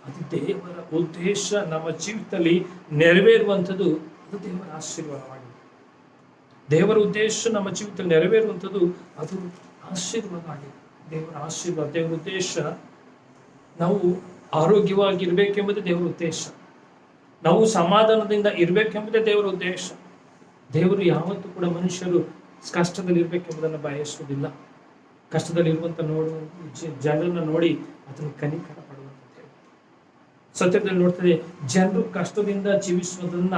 ಅದು ದೇವರ ಉದ್ದೇಶ ನಮ್ಮ ಜೀವಿತದಲ್ಲಿ ನೆರವೇರುವಂಥದ್ದು. ಅದು ದೇವರ ಆಶೀರ್ವಾದವಾಗಿದೆ. ದೇವರ ಉದ್ದೇಶ ನಮ್ಮ ಜೀವಿತದಲ್ಲಿ ನೆರವೇರುವಂಥದ್ದು ಅದು ಆಶೀರ್ವಾದ ಆಗಿದೆ. ದೇವರ ಆಶೀರ್ವಾದ, ದೇವರ ಉದ್ದೇಶ ನಾವು ಆರೋಗ್ಯವಾಗಿರ್ಬೇಕೆಂಬುದೇ ದೇವರ ಉದ್ದೇಶ. ನಾವು ಸಮಾಧಾನದಿಂದ ಇರಬೇಕೆಂಬುದೇ ದೇವರ ಉದ್ದೇಶ. ದೇವರು ಯಾವತ್ತೂ ಕೂಡ ಮನುಷ್ಯರು ಕಷ್ಟದಲ್ಲಿ ಇರ್ಬೇಕೆಂಬುದನ್ನು ಬಯಸುವುದಿಲ್ಲ. ಕಷ್ಟದಲ್ಲಿ ಇರುವಂತ ಜನರನ್ನ ನೋಡಿ ಅದನ್ನು ಕನಿಕರ ಪಡುವಂತ ದೇವರು. ಸತ್ಯದಲ್ಲಿ ನೋಡ್ತದೆ, ಜನರು ಕಷ್ಟದಿಂದ ಜೀವಿಸುವುದನ್ನ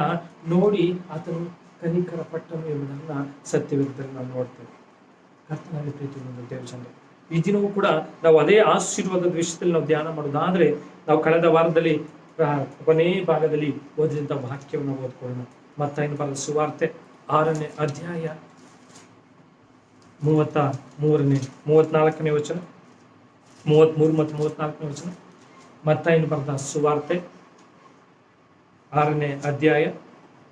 ನೋಡಿ ಆತನು ಕನಿಕರ ಪಟ್ಟನು ಎಂಬುದನ್ನ ಸತ್ಯವೇದದಲ್ಲಿ ನಾವು ನೋಡ್ತೇವೆ. ಕರ್ತನಲ್ಲಿ ಪ್ರೀತಿ ದೇವ ಜನರು, ಈ ದಿನವೂ ಕೂಡ ನಾವು ಅದೇ ಆಶೀರ್ವಾದದ ವಿಷಯದಲ್ಲಿ ನಾವು ಧ್ಯಾನ ಮಾಡೋದಾದ್ರೆ, ನಾವು ಕಳೆದ ವಾರದಲ್ಲಿ ಕೊನೆಯ ಭಾಗದಲ್ಲಿ ಓದಿದಂತ ವಾಕ್ಯವನ್ನು ಓದ್ಕೊಳ್ಳೋಣ. ಮತ್ತಾಯನ ಬರೆದ ಸುವಾರ್ತೆ 6ನೇ ಅಧ್ಯಾಯ 34ನೇ ವಚನ, 33 ಮತ್ತು 34ನೇ ವಚನ. ಮತ್ತಾಯನ ಬರೆದ ಸುವಾರ್ತೆ 6ನೇ ಅಧ್ಯಾಯ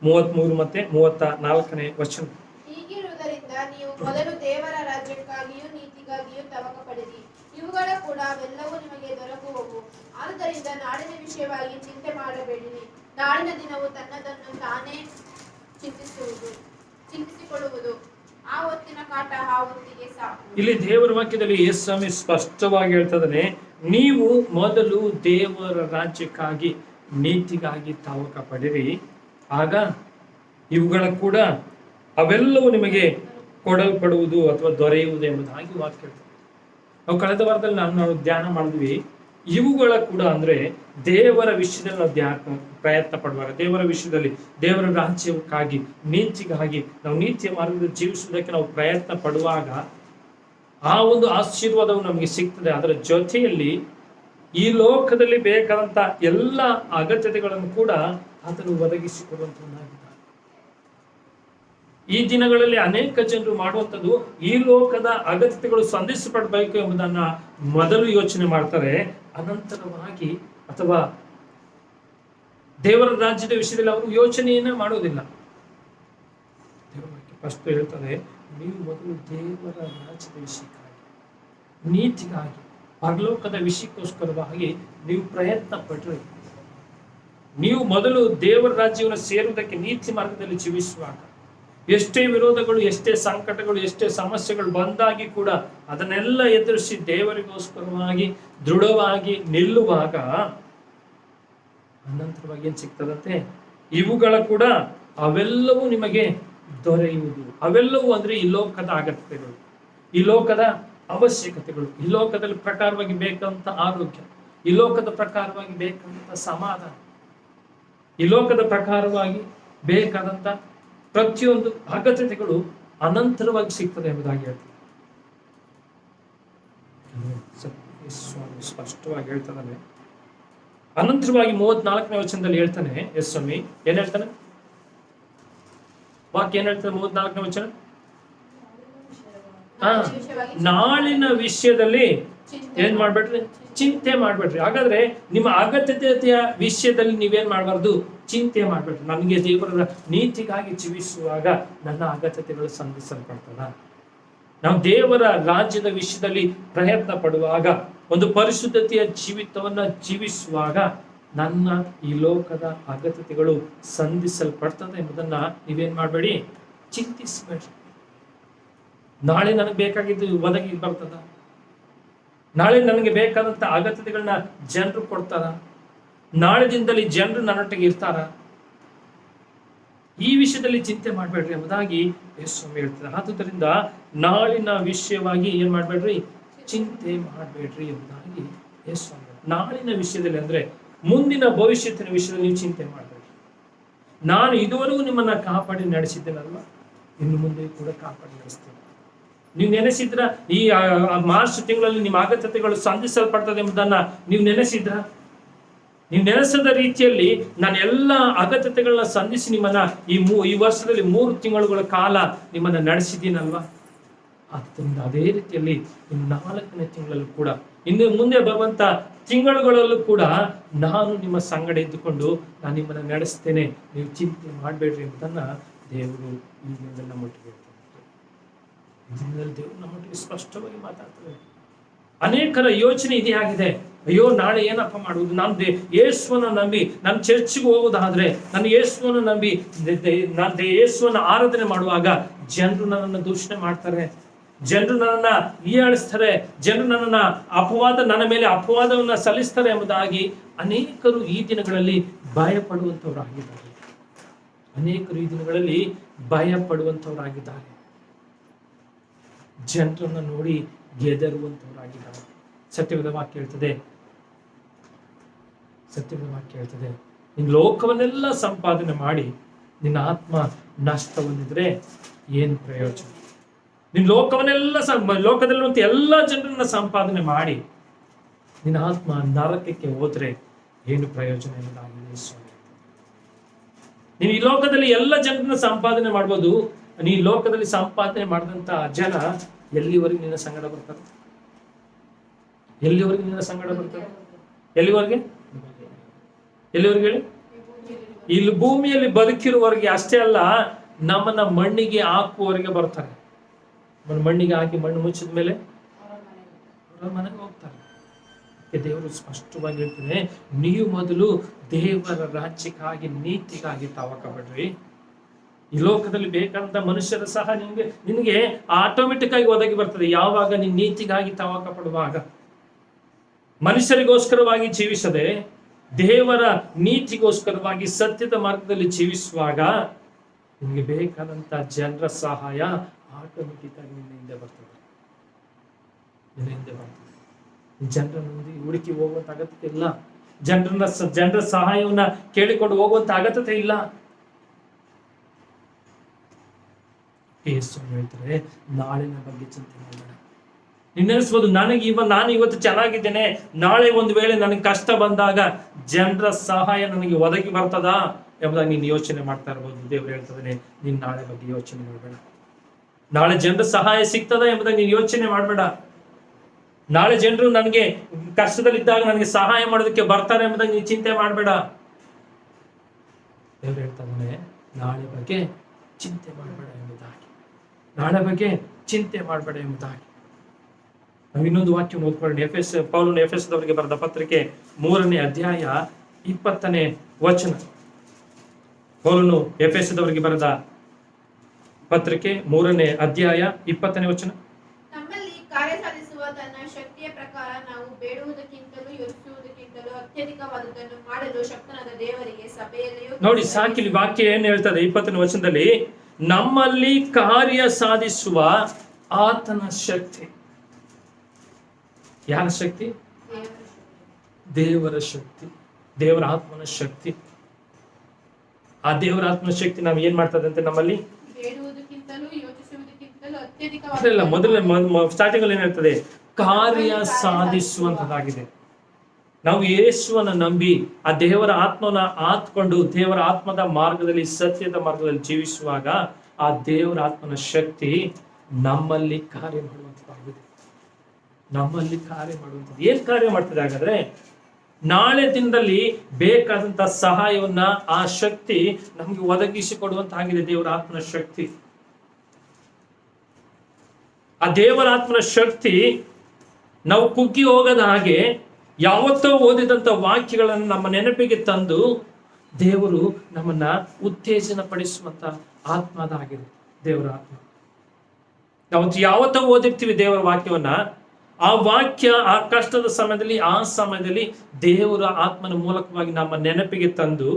33 ಮತ್ತೆ 34ನೇ ವಚನ. ಹೀಗಿರುವುದರಿಂದ ನೀವು ಮೊದಲು ದೇವರ ರಾಜ್ಯಕ್ಕಾಗಿಯೂ ನೀತಿಗಾಗಿಯೂ ತವಕ ಪಡಿರಿ, ಇವುಗಳ ಕೂಡ ಅವೆಲ್ಲವೂ ನಿಮಗೆ ದೊರಕುವವು. ಆದುದರಿಂದ ನಾಳಿನ ವಿಷಯವಾಗಿ ಚಿಂತೆ ಮಾಡಬೇಡಿರಿ. ನಾಳಿನ ದಿನವು ತನ್ನದನ್ನು ತಾನೇ ಚಿಂತಿಸಿಕೊಳ್ಳುವುದು. ಆ ಹೊತ್ತಿನ ಕಾಟ ಆ ಹೊತ್ತಿಗೆ ಸಾಕು. ಇಲ್ಲಿ ದೇವರ ವಾಕ್ಯದಲ್ಲಿ ಯೇಸು ಸ್ವಾಮಿ ಸ್ಪಷ್ಟವಾಗಿ ಹೇಳ್ತದಾನೆ, ನೀವು ಮೊದಲು ದೇವರ ರಾಜ್ಯಕ್ಕಾಗಿ ನೀತಿಗಾಗಿ ತವಕ ಪಡಿರಿ, ಆಗ ಇವುಗಳ ಕೂಡ ಅವೆಲ್ಲವೂ ನಿಮಗೆ ಕೊಡಲ್ಪಡುವುದು ಅಥವಾ ದೊರೆಯುವುದು ಎಂಬುದಾಗಿ ವಾಕ್ಯ ಹೇಳ್ತದೆ. ನಾವು ಕಳೆದ ವಾರದಲ್ಲಿ ನಾವು ಧ್ಯಾನ ಮಾಡಿದ್ವಿ. ಇವುಗಳ ಕೂಡ ಅಂದ್ರೆ ದೇವರ ವಿಷಯದಲ್ಲಿ ನಾವು ಪ್ರಯತ್ನ ಪಡುವಾಗ, ದೇವರ ವಿಷಯದಲ್ಲಿ ದೇವರ ರಾಜ್ಯಕ್ಕಾಗಿ ನೀತಿಗಾಗಿ ನಾವು ನೀತಿಯ ಮಾರ್ಗದಲ್ಲಿ ಜೀವಿಸುವುದಕ್ಕೆ ನಾವು ಪ್ರಯತ್ನ ಪಡುವಾಗ ಆ ಒಂದು ಆಶೀರ್ವಾದವು ನಮಗೆ ಸಿಗ್ತದೆ. ಅದರ ಜೊತೆಯಲ್ಲಿ ಈ ಲೋಕದಲ್ಲಿ ಬೇಕಾದಂತ ಎಲ್ಲ ಅಗತ್ಯತೆಗಳನ್ನು ಕೂಡ ಆತನು ಒದಗಿಸಿಕೊಡುವಂತನಾಗಿದ್ದಾನೆ. ಈ ದಿನಗಳಲ್ಲಿ ಅನೇಕ ಜನರು ಮಾಡುವಂಥದ್ದು, ಈ ಲೋಕದ ಅಗತ್ಯತೆಗಳು ಸಂಧಿಸಪಡಬೇಕು ಎಂಬುದನ್ನ ಮೊದಲು ಯೋಚನೆ ಮಾಡ್ತಾರೆ. ಅನಂತರವಾಗಿ ಅಥವಾ ದೇವರ ರಾಜ್ಯದ ವಿಷಯದಲ್ಲಿ ಅವರು ಯೋಚನೆಯನ್ನ ಮಾಡೋದಿಲ್ಲ. ಫಸ್ಟ್ ಹೇಳ್ತಾರೆ, ನೀವು ಮೊದಲು ದೇವರ ರಾಜ್ಯದ ವಿಷಯಕ್ಕಾಗಿ, ನೀತಿಗಾಗಿ, ಪರಲೋಕದ ವಿಷಯಕ್ಕೋಸ್ಕರವಾಗಿ ನೀವು ಪ್ರಯತ್ನ ಪಡ್ರಿ. ನೀವು ಮೊದಲು ದೇವರ ರಾಜ್ಯವನ್ನು ಸೇರುವುದಕ್ಕೆ ನೀತಿ ಮಾರ್ಗದಲ್ಲಿ ಜೀವಿಸುವಾಗ ಎಷ್ಟೇ ವಿರೋಧಗಳು, ಎಷ್ಟೇ ಸಂಕಟಗಳು, ಎಷ್ಟೇ ಸಮಸ್ಯೆಗಳು ಬಂದಾಗಿ ಕೂಡ ಅದನ್ನೆಲ್ಲ ಎದುರಿಸಿ ದೇವರಿಗೋಸ್ಕರವಾಗಿ ದೃಢವಾಗಿ ನಿಲ್ಲುವಾಗ ಅನಂತರವಾಗಿ ಏನ್ ಸಿಗ್ತದಂತೆ, ಇವುಗಳ ಕೂಡ ಅವೆಲ್ಲವೂ ನಿಮಗೆ ದೊರೆಯುವುದು. ಅವೆಲ್ಲವೂ ಅಂದ್ರೆ ಈ ಲೋಕದ ಅಗತ್ಯತೆಗಳು, ಈ ಲೋಕದ ಅವಶ್ಯಕತೆಗಳು, ಈ ಲೋಕದಲ್ಲಿ ಪ್ರಕಾರವಾಗಿ ಬೇಕಂತ ಆರೋಗ್ಯ, ಈ ಲೋಕದ ಪ್ರಕಾರವಾಗಿ ಬೇಕಂತ ಸಮಾಧಾನ, ಈ ಲೋಕದ ಪ್ರಕಾರವಾಗಿ ಬೇಕಾದಂತ ಪ್ರತಿಯೊಂದು ಅಗತ್ಯತೆಗಳು ಅನಂತರವಾಗಿ ಸಿಗ್ತದೆ ಎಂಬುದಾಗಿ ಹೇಳ್ತಾರೆ. ಸ್ಪಷ್ಟವಾಗಿ ಹೇಳ್ತಾನೆ. ಅನಂತರವಾಗಿ 34ನೇ ವಚನದಲ್ಲಿ ಹೇಳ್ತಾನೆ ಎಸ್ ಸ್ವಾಮಿ, ಏನ್ ಹೇಳ್ತಾನೆ ವಾಕ್ಯ, ಏನ್ ಹೇಳ್ತಾನೆ 34ನೇ ವಚನ? ನಾಳಿನ ವಿಷಯದಲ್ಲಿ ಏನ್ ಮಾಡ್ಬೇಡ್ರಿ, ಚಿಂತೆ ಮಾಡ್ಬೇಡ್ರಿ. ಹಾಗಾದ್ರೆ ನಿಮ್ಮ ಅಗತ್ಯತೆಯ ವಿಷಯದಲ್ಲಿ ನೀವೇನ್ ಮಾಡ್ಬಾರ್ದು, ಚಿಂತೆ ಮಾಡ್ಬೇಡ್ರಿ. ನನಗೆ ದೇವರ ನೀತಿಗಾಗಿ ಜೀವಿಸುವಾಗ ನನ್ನ ಅಗತ್ಯತೆಗಳು ಸಂಧಿಸಲ್ಪಡ್ತದ. ನಾವು ದೇವರ ರಾಜ್ಯದ ವಿಷಯದಲ್ಲಿ ಪ್ರಯತ್ನ ಪಡುವಾಗ, ಒಂದು ಪರಿಶುದ್ಧತೆಯ ಜೀವಿತವನ್ನ ಜೀವಿಸುವಾಗ ನನ್ನ ಈ ಲೋಕದ ಅಗತ್ಯತೆಗಳು ಸಂಧಿಸಲ್ಪಡ್ತದೆ ಎಂಬುದನ್ನ ನೀವೇನ್ ಮಾಡಬೇಡಿ, ಚಿಂತಿಸಬೇಡ್ರಿ. ನಾಳೆ ನನಗೆ ಬೇಕಾಗಿದ್ದು ಒದಗಿ ಬರ್ತದ, ನಾಳೆ ನನಗೆ ಬೇಕಾದಂತ ಅಗತ್ಯತೆಗಳನ್ನ ಜನರು ಕೊಡ್ತಾರ, ನಾಳೆ ದಿನದಲ್ಲಿ ಜನರು ನನ್ನೊಟ್ಟಿಗೆ ಇರ್ತಾರ, ಈ ವಿಷಯದಲ್ಲಿ ಚಿಂತೆ ಮಾಡಬೇಡ್ರಿ ಎಂಬುದಾಗಿ ಯೇಸು ಹೇಳ್ತಾರೆ. ಆದುದರಿಂದ ನಾಳಿನ ವಿಷಯವಾಗಿ ಏನ್ ಮಾಡ್ಬೇಡ್ರಿ, ಚಿಂತೆ ಮಾಡಬೇಡ್ರಿ ಎಂಬುದಾಗಿ ಯೇಸು. ನಾಳಿನ ವಿಷಯದಲ್ಲಿ ಅಂದ್ರೆ ಮುಂದಿನ ಭವಿಷ್ಯತ್ತಿನ ವಿಷಯದಲ್ಲಿ ನೀವು ಚಿಂತೆ ಮಾಡಬೇಡ್ರಿ. ನಾನು ಇದುವರೆಗೂ ನಿಮ್ಮನ್ನ ಕಾಪಾಡಿ ನಡೆಸಿದ್ದೇನಲ್ವಾ, ಇನ್ನು ಮುಂದೆ ಕೂಡ ಕಾಪಾಡಿ ನಡೆಸ್ತೇನೆ. ನೀವು ನೆನೆಸಿದ್ರ ಈ ಮಾರ್ಚ್ ತಿಂಗಳಲ್ಲಿ ನಿಮ್ಮ ಅಗತ್ಯತೆಗಳು ಸಂಧಿಸಲ್ಪಡ್ತದೆ ಎಂಬುದನ್ನ ನೀವು ನೆನೆಸಿದ್ರ? ನೀವು ನೆನೆಸದ ರೀತಿಯಲ್ಲಿ ನಾನು ಎಲ್ಲ ಅಗತ್ಯತೆಗಳನ್ನ ಸಂಧಿಸಿ ನಿಮ್ಮನ್ನ ಈ ವರ್ಷದಲ್ಲಿ 3 ತಿಂಗಳುಗಳ ಕಾಲ ನಿಮ್ಮನ್ನ ನಡೆಸಿದ್ದೀನಲ್ವಾ. ಆದ್ದರಿಂದ ಅದೇ ರೀತಿಯಲ್ಲಿ ಇನ್ನು 4ನೇ ತಿಂಗಳಲ್ಲೂ ಕೂಡ, ಇನ್ನು ಮುಂದೆ ಬರುವಂತ ತಿಂಗಳುಗಳಲ್ಲೂ ಕೂಡ ನಾನು ನಿಮ್ಮ ಸಂಗಡ ಇದ್ದುಕೊಂಡು ನಾನು ನಿಮ್ಮನ್ನ ನಡೆಸ್ತೇನೆ, ನೀವು ಚಿಂತೆ ಮಾಡಬೇಡ್ರಿ ಎಂಬುದನ್ನ ದೇವರು ಈ ದಿನದಲ್ಲಿ ನಮ್ಮೊಟ್ಟಿಗೆ ಹೇಳ್ತಾರೆ. ಈ ದಿನದಲ್ಲಿ ದೇವರು ನಮ್ಮೊಟ್ಟಿಗೆ ಸ್ಪಷ್ಟವಾಗಿ ಮಾತಾಡ್ತಾರೆ. ಅನೇಕರ ಯೋಚನೆ ಇದೇ ಆಗಿದೆ. ಅಯ್ಯೋ, ನಾಳೆ ಏನಪ್ಪ ಮಾಡುವುದು? ನಾನು ಯೇಸುವನ್ನು ನಂಬಿ ನಾನು ಚರ್ಚ್ಗೆ ಹೋಗೋದಾದ್ರೆ, ನಾನು ಯೇಸುವನ್ನು ನಂಬಿ ನಾನು ಯೇಸುವನ್ನು ಆರಾಧನೆ ಮಾಡುವಾಗ ಜನರು ನನ್ನನ್ನು ದೂಷಣೆ ಮಾಡ್ತಾರೆ, ಜನರು ನನ್ನನ್ನ ಹೀಯಾಳಿಸ್ತಾರೆ, ಜನರು ನನ್ನ ಮೇಲೆ ಅಪವಾದವನ್ನ ಸಲ್ಲಿಸ್ತಾರೆ ಎಂಬುದಾಗಿ ಅನೇಕರು ಈ ದಿನಗಳಲ್ಲಿ ಭಯ ಪಡುವಂತವರಾಗಿದ್ದಾರೆ. ಅನೇಕರು ಈ ದಿನಗಳಲ್ಲಿ ಭಯ ಪಡುವಂತವರಾಗಿದ್ದಾರೆ. ಜನರನ್ನು ನೋಡಿ ಗೆದರುವಂತವರಾಗಿದ್ದಾರೆ. ಸತ್ಯವೇದ ವಾಕ್ಯ ಹೇಳ್ತದೆ, ನಿನ್ನ ಲೋಕವನ್ನೆಲ್ಲ ಸಂಪಾದನೆ ಮಾಡಿ ನಿನ್ನ ಆತ್ಮ ನಷ್ಟ ಹೊಂದಿದ್ರೆ ಏನು ಪ್ರಯೋಜನ? ನಿನ್ನ ಲೋಕದಲ್ಲಿರುವಂತ ಎಲ್ಲ ಜನರನ್ನ ಸಂಪಾದನೆ ಮಾಡಿ ನಿನ್ನ ಆತ್ಮ ನರಕಕ್ಕೆ ಹೋದ್ರೆ ಏನು ಪ್ರಯೋಜನ ಎಂಬುದಾಗಿದೆ ಸ್ವಾಮಿ. ನೀನು ಈ ಲೋಕದಲ್ಲಿ ಎಲ್ಲ ಜನರನ್ನ ಸಂಪಾದನೆ ಮಾಡ್ಬೋದು. ನೀ ಲೋಕದಲ್ಲಿ ಸಂಪಾದನೆ ಮಾಡಿದಂತ ಜನ ಎಲ್ಲಿವರೆಗೆ ನಿನ್ನ ಸಂಗಡ ಬರ್ತಾರೆ? ಎಲ್ಲಿವರೆಗೆ ನಿನ್ನ ಸಂಗಡ ಬರ್ತಾರೆ? ಎಲ್ಲಿವರೆಗೆ ಹೇಳಿ? ಇಲ್ಲಿ ಭೂಮಿಯಲ್ಲಿ ಬದುಕಿರುವವರೆಗೆ ಅಷ್ಟೇ ಅಲ್ಲ, ನಮ್ಮನ್ನ ಮಣ್ಣಿಗೆ ಹಾಕುವವರೆಗೆ ಬರ್ತಾರೆ. ಮಣ್ಣಿಗೆ ಹಾಕಿ ಮಣ್ಣು ಮುಚ್ಚಿದ ಮೇಲೆ ಅವರ ಮನೆಗೆ ಹೋಗ್ತಾರೆ. ದೇವರು ಸ್ಪಷ್ಟವಾಗಿ ಹೇಳ್ತಾನೆ, ನೀವು ಮೊದಲು ದೇವರ ರಾಜ್ಯಕ್ಕಾಗಿ ನೀತಿಗಾಗಿ ತವಕಬೇಡ್ರಿ. ಈ ಲೋಕದಲ್ಲಿ ಬೇಕಾದಂತ ಮನುಷ್ಯರ ಸಹ ನಿನಗೆ ಆಟೋಮೆಟಿಕ್ ಆಗಿ ಒದಗಿ ಬರ್ತದೆ. ಯಾವಾಗ ನೀನು ನೀತಿಗಾಗಿ ತವಕ ಪಡುವಾಗ, ಮನುಷ್ಯರಿಗೋಸ್ಕರವಾಗಿ ಜೀವಿಸದೆ ದೇವರ ನೀತಿಗೋಸ್ಕರವಾಗಿ ಸತ್ಯದ ಮಾರ್ಗದಲ್ಲಿ ಜೀವಿಸುವಾಗ ನಿಮಗೆ ಬೇಕಾದಂತ ಜನರ ಸಹಾಯ ಆಟೋಮೆಟಿಕ್ ಆಗಿ ನಿನ್ನ ಹಿಂದೆ ಬರ್ತದೆ. ಜನರನ್ನು ಹುಡುಕಿ ಹೋಗುವಂತ ಅಗತ್ಯತೆ ಇಲ್ಲ. ಜನರ ಸಹಾಯವನ್ನ ಕೇಳಿಕೊಂಡು ಹೋಗುವಂತ ಅಗತ್ಯತೆ ಇಲ್ಲ. ಯೇಸು ಹೇಳ್ತಾರೆ, ನಾಳಿನ ಬಗ್ಗೆ ಚಿಂತೆ ಮಾಡಬೇಡ. ನಿನ್ನೆನಿಸ್ಬೋದು, ನಾನು ಇವತ್ತು ಚೆನ್ನಾಗಿದ್ದೇನೆ, ನಾಳೆ ಒಂದು ವೇಳೆ ನನಗೆ ಕಷ್ಟ ಬಂದಾಗ ಜನರ ಸಹಾಯ ನನಗೆ ಒದಗಿ ಬರ್ತದಾ ಎಂಬುದಾಗಿ ನೀನು ಯೋಚನೆ ಮಾಡ್ತಾ ಇರ್ಬೋದು. ದೇವರು ಹೇಳ್ತದೆ, ನೀನು ನಾಳೆ ಬಗ್ಗೆ ಯೋಚನೆ ಮಾಡಬೇಡ. ನಾಳೆ ಜನರ ಸಹಾಯ ಸಿಗ್ತದ ಎಂಬುದಾಗಿ ನೀನು ಯೋಚನೆ ಮಾಡಬೇಡ. ನಾಳೆ ಜನರು ನನಗೆ ಕಷ್ಟದಲ್ಲಿದ್ದಾಗ ನನಗೆ ಸಹಾಯ ಮಾಡೋದಕ್ಕೆ ಬರ್ತಾರೆ ಎಂಬುದಾಗಿ ನೀನು ಚಿಂತೆ ಮಾಡಬೇಡ. ದೇವರು ಹೇಳ್ತಾನೆ, ನಾಳೆ ಬಗ್ಗೆ ಚಿಂತೆ ಮಾಡಬೇಡ ಎಂಬುದಾಗಿ. ನಾಳೆ ಬಗ್ಗೆ ಚಿಂತೆ ಮಾಡಬೇಡ ಎಂಬುದಾಗಿ. ನಾವು ಇನ್ನೊಂದು ವಾಕ್ಯವನ್ನು ಓದ್ಕೊಳ್ಳೋಣ. ಪೌಲನು ಎಫೆಸದವರಿಗೆ ಬರೆದ ಪತ್ರಿಕೆ 3ನೇ ಅಧ್ಯಾಯ 20ನೇ ವಚನ. ಪೌಲನು ಎಫೆಸದವರಿಗೆ ಬರೆದ ಪತ್ರಿಕೆ 3ನೇ ಅಧ್ಯಾಯ 20ನೇ ವಚನ. ನಮ್ಮಲ್ಲಿ ಕಾರ್ಯ ಸಾಧಿಸುವ ತನ್ನ ಶಕ್ತಿಯ ಪ್ರಕಾರ ನಾವು ಬೇಡುವುದಕ್ಕಿಂತಲೂ ಯೋಚಿಸುವುದಕ್ಕಿಂತಲೂ ಅತ್ಯಧಿಕವಾದದ್ದನ್ನು ಮಾಡಲು ಶಕ್ತನಾದ ದೇವರಿಗೆ ಸಭೆಯಲ್ಲಿಯೂ. ನೋಡಿ, ಸಾಕಿಲಿ ವಾಕ್ಯ ಏನ್ ಹೇಳ್ತದೆ 20ನೇ ವಚನದಲ್ಲಿ? ನಮ್ಮಲ್ಲಿ ಕಾರ್ಯ ಸಾಧಿಸುವ ಆತನ ಶಕ್ತಿ. ಯಾರ ಶಕ್ತಿ? ದೇವರ ಶಕ್ತಿ, ದೇವರ ಆತ್ಮನ ಶಕ್ತಿ. ಆ ದೇವರ ಆತ್ಮನ ಶಕ್ತಿ ನಾವು ಏನ್ ಮಾಡ್ತದೆ ಅಂತ ನಮ್ಮಲ್ಲಿ ಮೊದಲ ಸ್ಟಾರ್ಟಿಂಗ್ ಅಲ್ಲಿ ಏನಿರ್ತದೆ? ಕಾರ್ಯ ಸಾಧಿಸುವಂತದ್ದಾಗಿದೆ. ನಾವು ಯೇಸುವನ್ನ ನಂಬಿ ಆ ದೇವರ ಆತ್ಮನ ಆತ್ಕೊಂಡು ದೇವರ ಆತ್ಮದ ಮಾರ್ಗದಲ್ಲಿ, ಸತ್ಯದ ಮಾರ್ಗದಲ್ಲಿ ಜೀವಿಸುವಾಗ ಆ ದೇವರ ಆತ್ಮನ ಶಕ್ತಿ ನಮ್ಮಲ್ಲಿ ಕಾರ್ಯ ಮಾಡುವಂತದ್ದಾಗಿದೆ. ಏನ್ ಕಾರ್ಯ ಮಾಡ್ತದೆ ಹಾಗಾದ್ರೆ? ನಾಳೆ ದಿನದಲ್ಲಿ ಬೇಕಾದಂತ ಸಹಾಯವನ್ನ ಆ ಶಕ್ತಿ ನಮ್ಗೆ ಒದಗಿಸಿಕೊಡುವಂತಾಗಿದೆ. ದೇವರ ಆತ್ಮನ ಶಕ್ತಿ, ಆ ದೇವರ ಆತ್ಮನ ಶಕ್ತಿ ನಾವು ಕುಗ್ಗಿ ಹೋಗದ ಹಾಗೆ ಯಾವತ್ತೋ ಓದಿದಂತ ವಾಕ್ಯಗಳನ್ನು ನಮ್ಮ ನೆನಪಿಗೆ ತಂದು ದೇವರು ನಮ್ಮನ್ನ ಉತ್ತೇಜನ ಪಡಿಸುವಂತ ಆತ್ಮದಾಗಿದೆ ದೇವರ ಆತ್ಮ. ನಾವು ಯಾವತ್ತೋ ಓದಿರ್ತೀವಿ ದೇವರ ವಾಕ್ಯವನ್ನ, ಆ ವಾಕ್ಯ ಆ ಕಷ್ಟದ ಸಮಯದಲ್ಲಿ ದೇವರ ಆತ್ಮನ ಮೂಲಕವಾಗಿ ನಮ್ಮ ನೆನಪಿಗೆ ತಂದು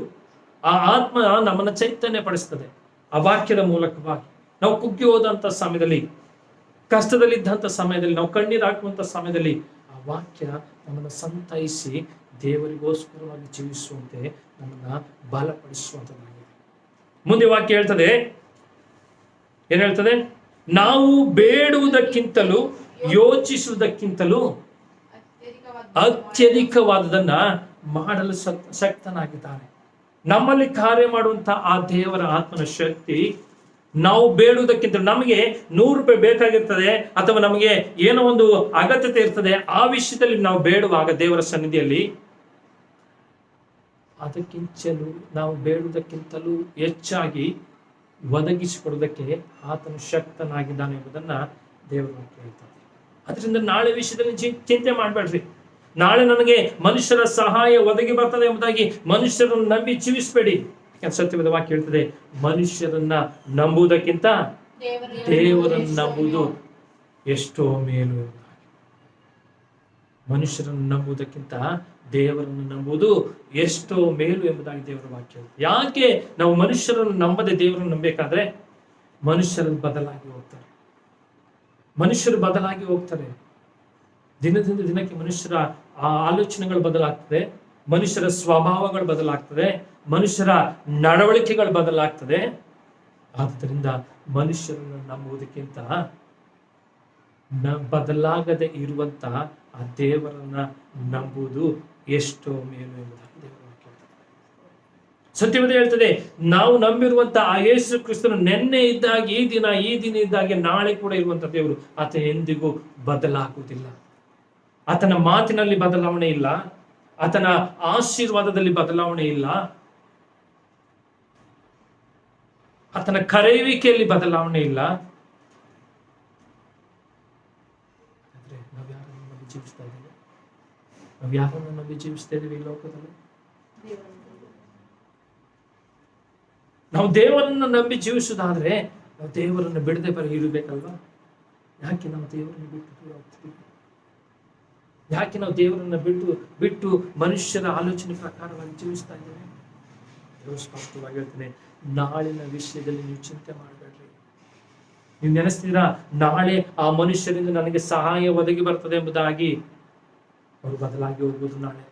ಆ ಆತ್ಮ ನಮ್ಮನ್ನ ಚೈತನ್ಯ ಪಡಿಸ್ತದೆ. ಆ ವಾಕ್ಯದ ಮೂಲಕವಾಗಿ ನಾವು ಕುಗ್ಗಿ ಹೋದಂತ ಸಮಯದಲ್ಲಿ, ಕಷ್ಟದಲ್ಲಿದ್ದಂಥ ಸಮಯದಲ್ಲಿ, ನಾವು ಕಣ್ಣೀರು ಹಾಕುವಂತ ಸಮಯದಲ್ಲಿ ಆ ವಾಕ್ಯ ನಮ್ಮನ್ನು ಸಂತೈಸಿ ದೇವರಿಗೋಸ್ಕರವಾಗಿ ಜೀವಿಸುವಂತೆ ನಮ್ಮನ್ನ ಬಲಪಡಿಸುವಂತದ್ದಾಗಿದೆ. ಮುಂದೆ ವಾಕ್ಯ ಹೇಳ್ತದೆ, ಏನ್ ಹೇಳ್ತದೆ? ನಾವು ಬೇಡುವುದಕ್ಕಿಂತಲೂ ಯೋಚಿಸುವುದಕ್ಕಿಂತಲೂ ಅತ್ಯಧಿಕವಾದದನ್ನ ಮಾಡಲು ಶಕ್ತನಾಗಿದ್ದಾನೆ. ನಮ್ಮಲ್ಲಿ ಕಾರ್ಯ ಮಾಡುವಂತ ಆ ದೇವರ ಆತ್ಮನ ಶಕ್ತಿ ನಾವು ಬೇಡುವುದಕ್ಕಿಂತ, ನಮಗೆ 100 ರೂಪಾಯಿ ಬೇಕಾಗಿರ್ತದೆ ಅಥವಾ ನಮಗೆ ಏನೋ ಒಂದು ಅಗತ್ಯತೆ ಇರ್ತದೆ, ಆ ವಿಷಯದಲ್ಲಿ ನಾವು ಬೇಡುವಾಗ ದೇವರ ಸನ್ನಿಧಿಯಲ್ಲಿ ಅದಕ್ಕಿಂತಲೂ ನಾವು ಬೇಡುವುದಕ್ಕಿಂತಲೂ ಹೆಚ್ಚಾಗಿ ಒದಗಿಸಿಕೊಡುವುದಕ್ಕೆ ಆತನು ಶಕ್ತನಾಗಿದ್ದಾನೆ ಎಂಬುದನ್ನ ದೇವರು ಹೇಳ್ತಾರೆ. ಅದರಿಂದ ನಾಳೆ ವಿಷಯದಲ್ಲಿ ಚಿಂತೆ ಮಾಡಬೇಡ್ರಿ. ನಾಳೆ ನನಗೆ ಮನುಷ್ಯರ ಸಹಾಯ ಒದಗಿ ಬರ್ತದೆ ಎಂಬುದಾಗಿ ಮನುಷ್ಯರನ್ನು ನಂಬಿ ಜೀವಿಸಬೇಡಿ. ಸತ್ಯವಾದ ವಾಕ್ಯ ಹೇಳ್ತದೆ, ಮನುಷ್ಯರನ್ನ ನಂಬುವುದಕ್ಕಿಂತ ದೇವರನ್ನು ನಂಬುವುದು ಎಷ್ಟೋ ಮೇಲು. ಮನುಷ್ಯರನ್ನು ನಂಬುವುದಕ್ಕಿಂತ ದೇವರನ್ನು ನಂಬುವುದು ಎಷ್ಟೋ ಮೇಲು ಎಂಬುದಾಗಿ ದೇವರ ವಾಕ್ಯ. ಯಾಕೆ ನಾವು ಮನುಷ್ಯರನ್ನು ನಂಬದೆ ದೇವರನ್ನು ನಂಬಬೇಕಾದ್ರೆ ಮನುಷ್ಯರು ಬದಲಾಗಿ ಹೋಗ್ತಾರೆ. ಮನುಷ್ಯರು ಬದಲಾಗಿ ಹೋಗ್ತಾರೆ. ದಿನದಿಂದ ದಿನಕ್ಕೆ ಮನುಷ್ಯರ ಆಲೋಚನೆಗಳು ಬದಲಾಗ್ತದೆ, ಮನುಷ್ಯರ ಸ್ವಭಾವಗಳು ಬದಲಾಗ್ತದೆ, ಮನುಷ್ಯರ ನಡವಳಿಕೆಗಳು ಬದಲಾಗ್ತದೆ. ಆದ್ದರಿಂದ ಮನುಷ್ಯರನ್ನು ನಂಬುವುದಕ್ಕಿಂತ ಬದಲಾಗದೆ ಇರುವಂತಹ ಆ ದೇವರನ್ನ ನಂಬುವುದು ಎಷ್ಟೋ ಮೇಲು ಎಂಬುದಾಗಿ ದೇವರು ಹೇಳ್ತಾರೆ. ಸತ್ಯವೇದ ಹೇಳ್ತದೆ, ನಾವು ನಂಬಿರುವಂತಹ ಆ ಯೇಸು ಕ್ರಿಸ್ತನು ನೆನ್ನೆ ಇದ್ದಾಗ ಈ ದಿನ ಇದ್ದಾಗೆ ನಾಳೆ ಕೂಡ ಇರುವಂತಹ ದೇವರು. ಆತ ಎಂದಿಗೂ ಬದಲಾಗುವುದಿಲ್ಲ. ಆತನ ಮಾತಿನಲ್ಲಿ ಬದಲಾವಣೆ ಇಲ್ಲ, ಆತನ ಆಶೀರ್ವಾದದಲ್ಲಿ ಬದಲಾವಣೆ ಇಲ್ಲ, ಆತನ ಕರೆಯುವಿಕೆಯಲ್ಲಿ ಬದಲಾವಣೆ ಇಲ್ಲ. ಜೀವಿಸ್ತಾ ಇದ್ದೇವೆ, ನಾವು ಯಾರನ್ನು ನಂಬಿ ಜೀವಿಸ್ತಾ ಇದ್ದೀವಿ ಈ ಲೋಕದಲ್ಲಿ? ನಾವು ದೇವರನ್ನು ನಂಬಿ ಜೀವಿಸುವುದಾದ್ರೆ ನಾವು ದೇವರನ್ನು ಬಿಡದೆ ಬರೀ ಇರಬೇಕಲ್ವಾ? ಯಾಕೆ ನಾವು ದೇವರನ್ನು ಬಿಟ್ಟು ದೂರ ಹೋಗ್ತೀವಿ? ಯಾಕೆ ನಾವು ದೇವರನ್ನ ಬಿಟ್ಟು ಮನುಷ್ಯರ ಆಲೋಚನೆ ಪ್ರಕಾರವಾಗಿ ಜೀವಿಸ್ತಾ ಇದ್ದೇವೆ? ದೇವರು ಸ್ಪಷ್ಟವಾಗಿ ಹೇಳ್ತಾನೆ, ನಾಳಿನ ವಿಷಯದಲ್ಲಿ ನೀವು ಚಿಂತೆ ಮಾಡಬೇಡ್ರಿ. ನೀವು ನೆನೆಸ್ತೀರಾ ನಾಳೆ ಆ ಮನುಷ್ಯರಿಂದ ನನಗೆ ಸಹಾಯ ಒದಗಿ ಬರ್ತದೆ ಎಂಬುದಾಗಿ? ಅವರು ಬದಲಾಗಿ ಹೋಗುವುದು ನಾಳೆ.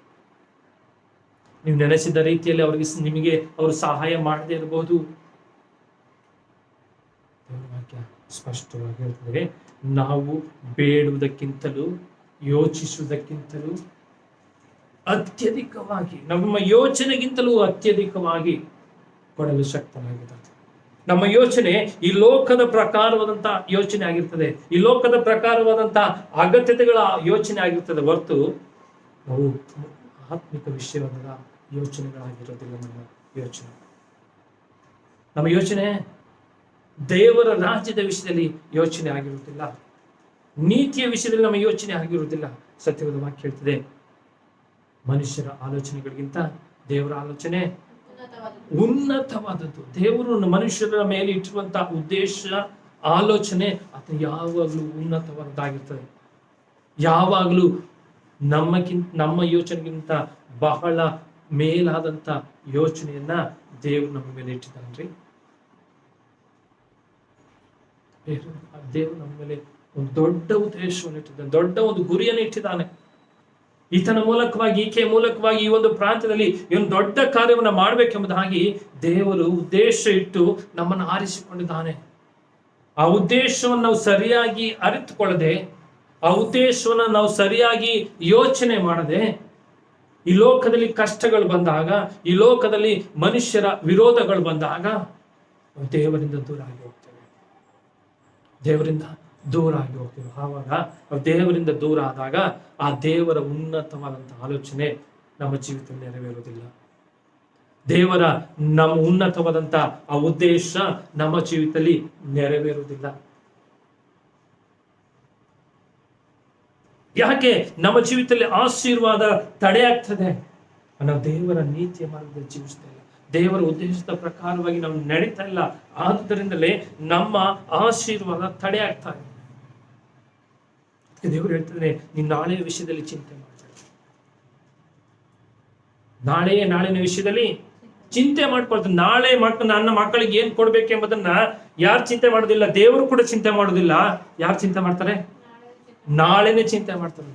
ನೀವು ನೆನೆಸಿದ ರೀತಿಯಲ್ಲಿ ನಿಮಗೆ ಅವರು ಸಹಾಯ ಮಾಡದೇ ಇರಬಹುದು. ವಾಕ್ಯ ಸ್ಪಷ್ಟವಾಗಿ ಹೇಳ್ತದೆ, ನಾವು ಬೇಡುವುದಕ್ಕಿಂತಲೂ ಯೋಚಿಸುವುದಕ್ಕಿಂತಲೂ ಅತ್ಯಧಿಕವಾಗಿ, ನಮ್ಮ ಯೋಚನೆಗಿಂತಲೂ ಅತ್ಯಧಿಕವಾಗಿ ಕೊಡಲು ಶಕ್ತನಾಗಿದ್ದಾನೆ. ನಮ್ಮ ಯೋಚನೆ ಈ ಲೋಕದ ಪ್ರಕಾರವಾದಂತಹ ಯೋಚನೆ ಆಗಿರ್ತದೆ, ಈ ಲೋಕದ ಪ್ರಕಾರವಾದಂತಹ ಅಗತ್ಯತೆಗಳ ಯೋಚನೆ ಆಗಿರ್ತದೆ ಹೊರತು ನಾವು ಆತ್ಮಿಕ ವಿಷಯವಾದ ಯೋಚನೆಗಳಾಗಿರೋದಿಲ್ಲ. ನಮ್ಮ ಯೋಚನೆ ದೇವರ ರಾಜ್ಯದ ವಿಷಯದಲ್ಲಿ ಯೋಚನೆ ಆಗಿರುವುದಿಲ್ಲ, ನೀತಿಯ ವಿಷಯದಲ್ಲಿ ನಮ್ಮ ಯೋಚನೆ ಆಗಿರುವುದಿಲ್ಲ. ಸತ್ಯವಾದ ವಾಕ್ಯ ಹೇಳ್ತದೆ, ಮನುಷ್ಯರ ಆಲೋಚನೆಗಳಿಗಿಂತ ದೇವರ ಆಲೋಚನೆ ಉನ್ನತವಾದದ್ದು. ದೇವರು ಮನುಷ್ಯರ ಮೇಲೆ ಇಟ್ಟಿರುವಂತಹ ಉದ್ದೇಶ, ಆಲೋಚನೆ ಅದು ಯಾವಾಗಲೂ ಉನ್ನತವಾದದ್ದಾಗಿರ್ತದೆ. ಯಾವಾಗಲೂ ನಮ್ಮ ಯೋಚನೆಗಿಂತ ಬಹಳ ಮೇಲಾದಂತ ಯೋಚನೆಯನ್ನ ದೇವರು ನಮ್ಮ ಮೇಲೆ ಇಟ್ಟಿದ್ದಾನ್ರಿ. ದೇವರು ನಮ್ಮ ಮೇಲೆ ಒಂದು ದೊಡ್ಡ ಉದ್ದೇಶವನ್ನು ಇಟ್ಟಿದ್ದಾನೆ, ದೊಡ್ಡ ಒಂದು ಗುರಿಯನ್ನು ಇಟ್ಟಿದ್ದಾನೆ. ಈತನ ಮೂಲಕವಾಗಿ, ಈಕೆಯ ಮೂಲಕವಾಗಿ ಈ ಒಂದು ಪ್ರಾಂತ್ಯದಲ್ಲಿ ಈ ಒಂದು ದೊಡ್ಡ ಕಾರ್ಯವನ್ನು ಮಾಡಬೇಕೆಂಬುದಾಗಿ ದೇವರು ಉದ್ದೇಶ ಇಟ್ಟು ನಮ್ಮನ್ನು ಆರಿಸಿಕೊಂಡಿದ್ದಾನೆ. ಆ ಉದ್ದೇಶವನ್ನು ನಾವು ಸರಿಯಾಗಿ ಅರಿತುಕೊಳ್ಳದೆ, ಆ ಉದ್ದೇಶವನ್ನು ನಾವು ಸರಿಯಾಗಿ ಯೋಚನೆ ಮಾಡದೆ, ಈ ಲೋಕದಲ್ಲಿ ಕಷ್ಟಗಳು ಬಂದಾಗ, ಈ ಲೋಕದಲ್ಲಿ ಮನುಷ್ಯರ ವಿರೋಧಗಳು ಬಂದಾಗ ದೇವರಿಂದ ದೂರ ಆಗಿ ಹೋಗ್ತೇವೆ. ಆವಾಗ ದೇವರಿಂದ ದೂರ ಆದಾಗ ಆ ದೇವರ ಉನ್ನತವಾದಂತಹ ಆಲೋಚನೆ ನಮ್ಮ ಜೀವಿತದಲ್ಲಿ ನೆರವೇರುವುದಿಲ್ಲ. ದೇವರ ನಮ್ಮ ಉನ್ನತವಾದಂತಹ ಆ ಉದ್ದೇಶ ನಮ್ಮ ಜೀವಿತದಲ್ಲಿ ನೆರವೇರುವುದಿಲ್ಲ. ಯಾಕೆ ನಮ್ಮ ಜೀವಿತದಲ್ಲಿ ಆಶೀರ್ವಾದ ತಡೆಯಾಗ್ತದೆ? ನಾವು ದೇವರ ನೀತಿಯ ಮಾರ್ಗದಲ್ಲಿ ಜೀವಿಸ್ತಾ ಇಲ್ಲ, ದೇವರ ಉದ್ದೇಶದ ಪ್ರಕಾರವಾಗಿ ನಾವು ನಡೀತಾ ಇಲ್ಲ. ಆದ್ದರಿಂದಲೇ ನಮ್ಮ ಆಶೀರ್ವಾದ ತಡೆಯಾಗ್ತಾ ಇದೆ. ದೇವರು ಹೇಳ್ತಿದ್ರೆ, ನೀನು ನಾಳೆಯ ವಿಷಯದಲ್ಲಿ ಚಿಂತೆ ಮಾಡ್ತಾರೆ. ನಾಳಿನ ವಿಷಯದಲ್ಲಿ ಚಿಂತೆ ಮಾಡ್ಕೊಳ್ತಾರೆ. ನಾಳೆ ನನ್ನ ಮಕ್ಕಳಿಗೆ ಏನ್ ಕೊಡ್ಬೇಕೆಂಬುದನ್ನ ಯಾರು ಚಿಂತೆ ಮಾಡೋದಿಲ್ಲ, ದೇವರು ಕೂಡ ಚಿಂತೆ ಮಾಡೋದಿಲ್ಲ. ಯಾರು ಚಿಂತೆ ಮಾಡ್ತಾರೆ? ನಾಳೆನೆ ಚಿಂತೆ ಮಾಡ್ತಾರೆ.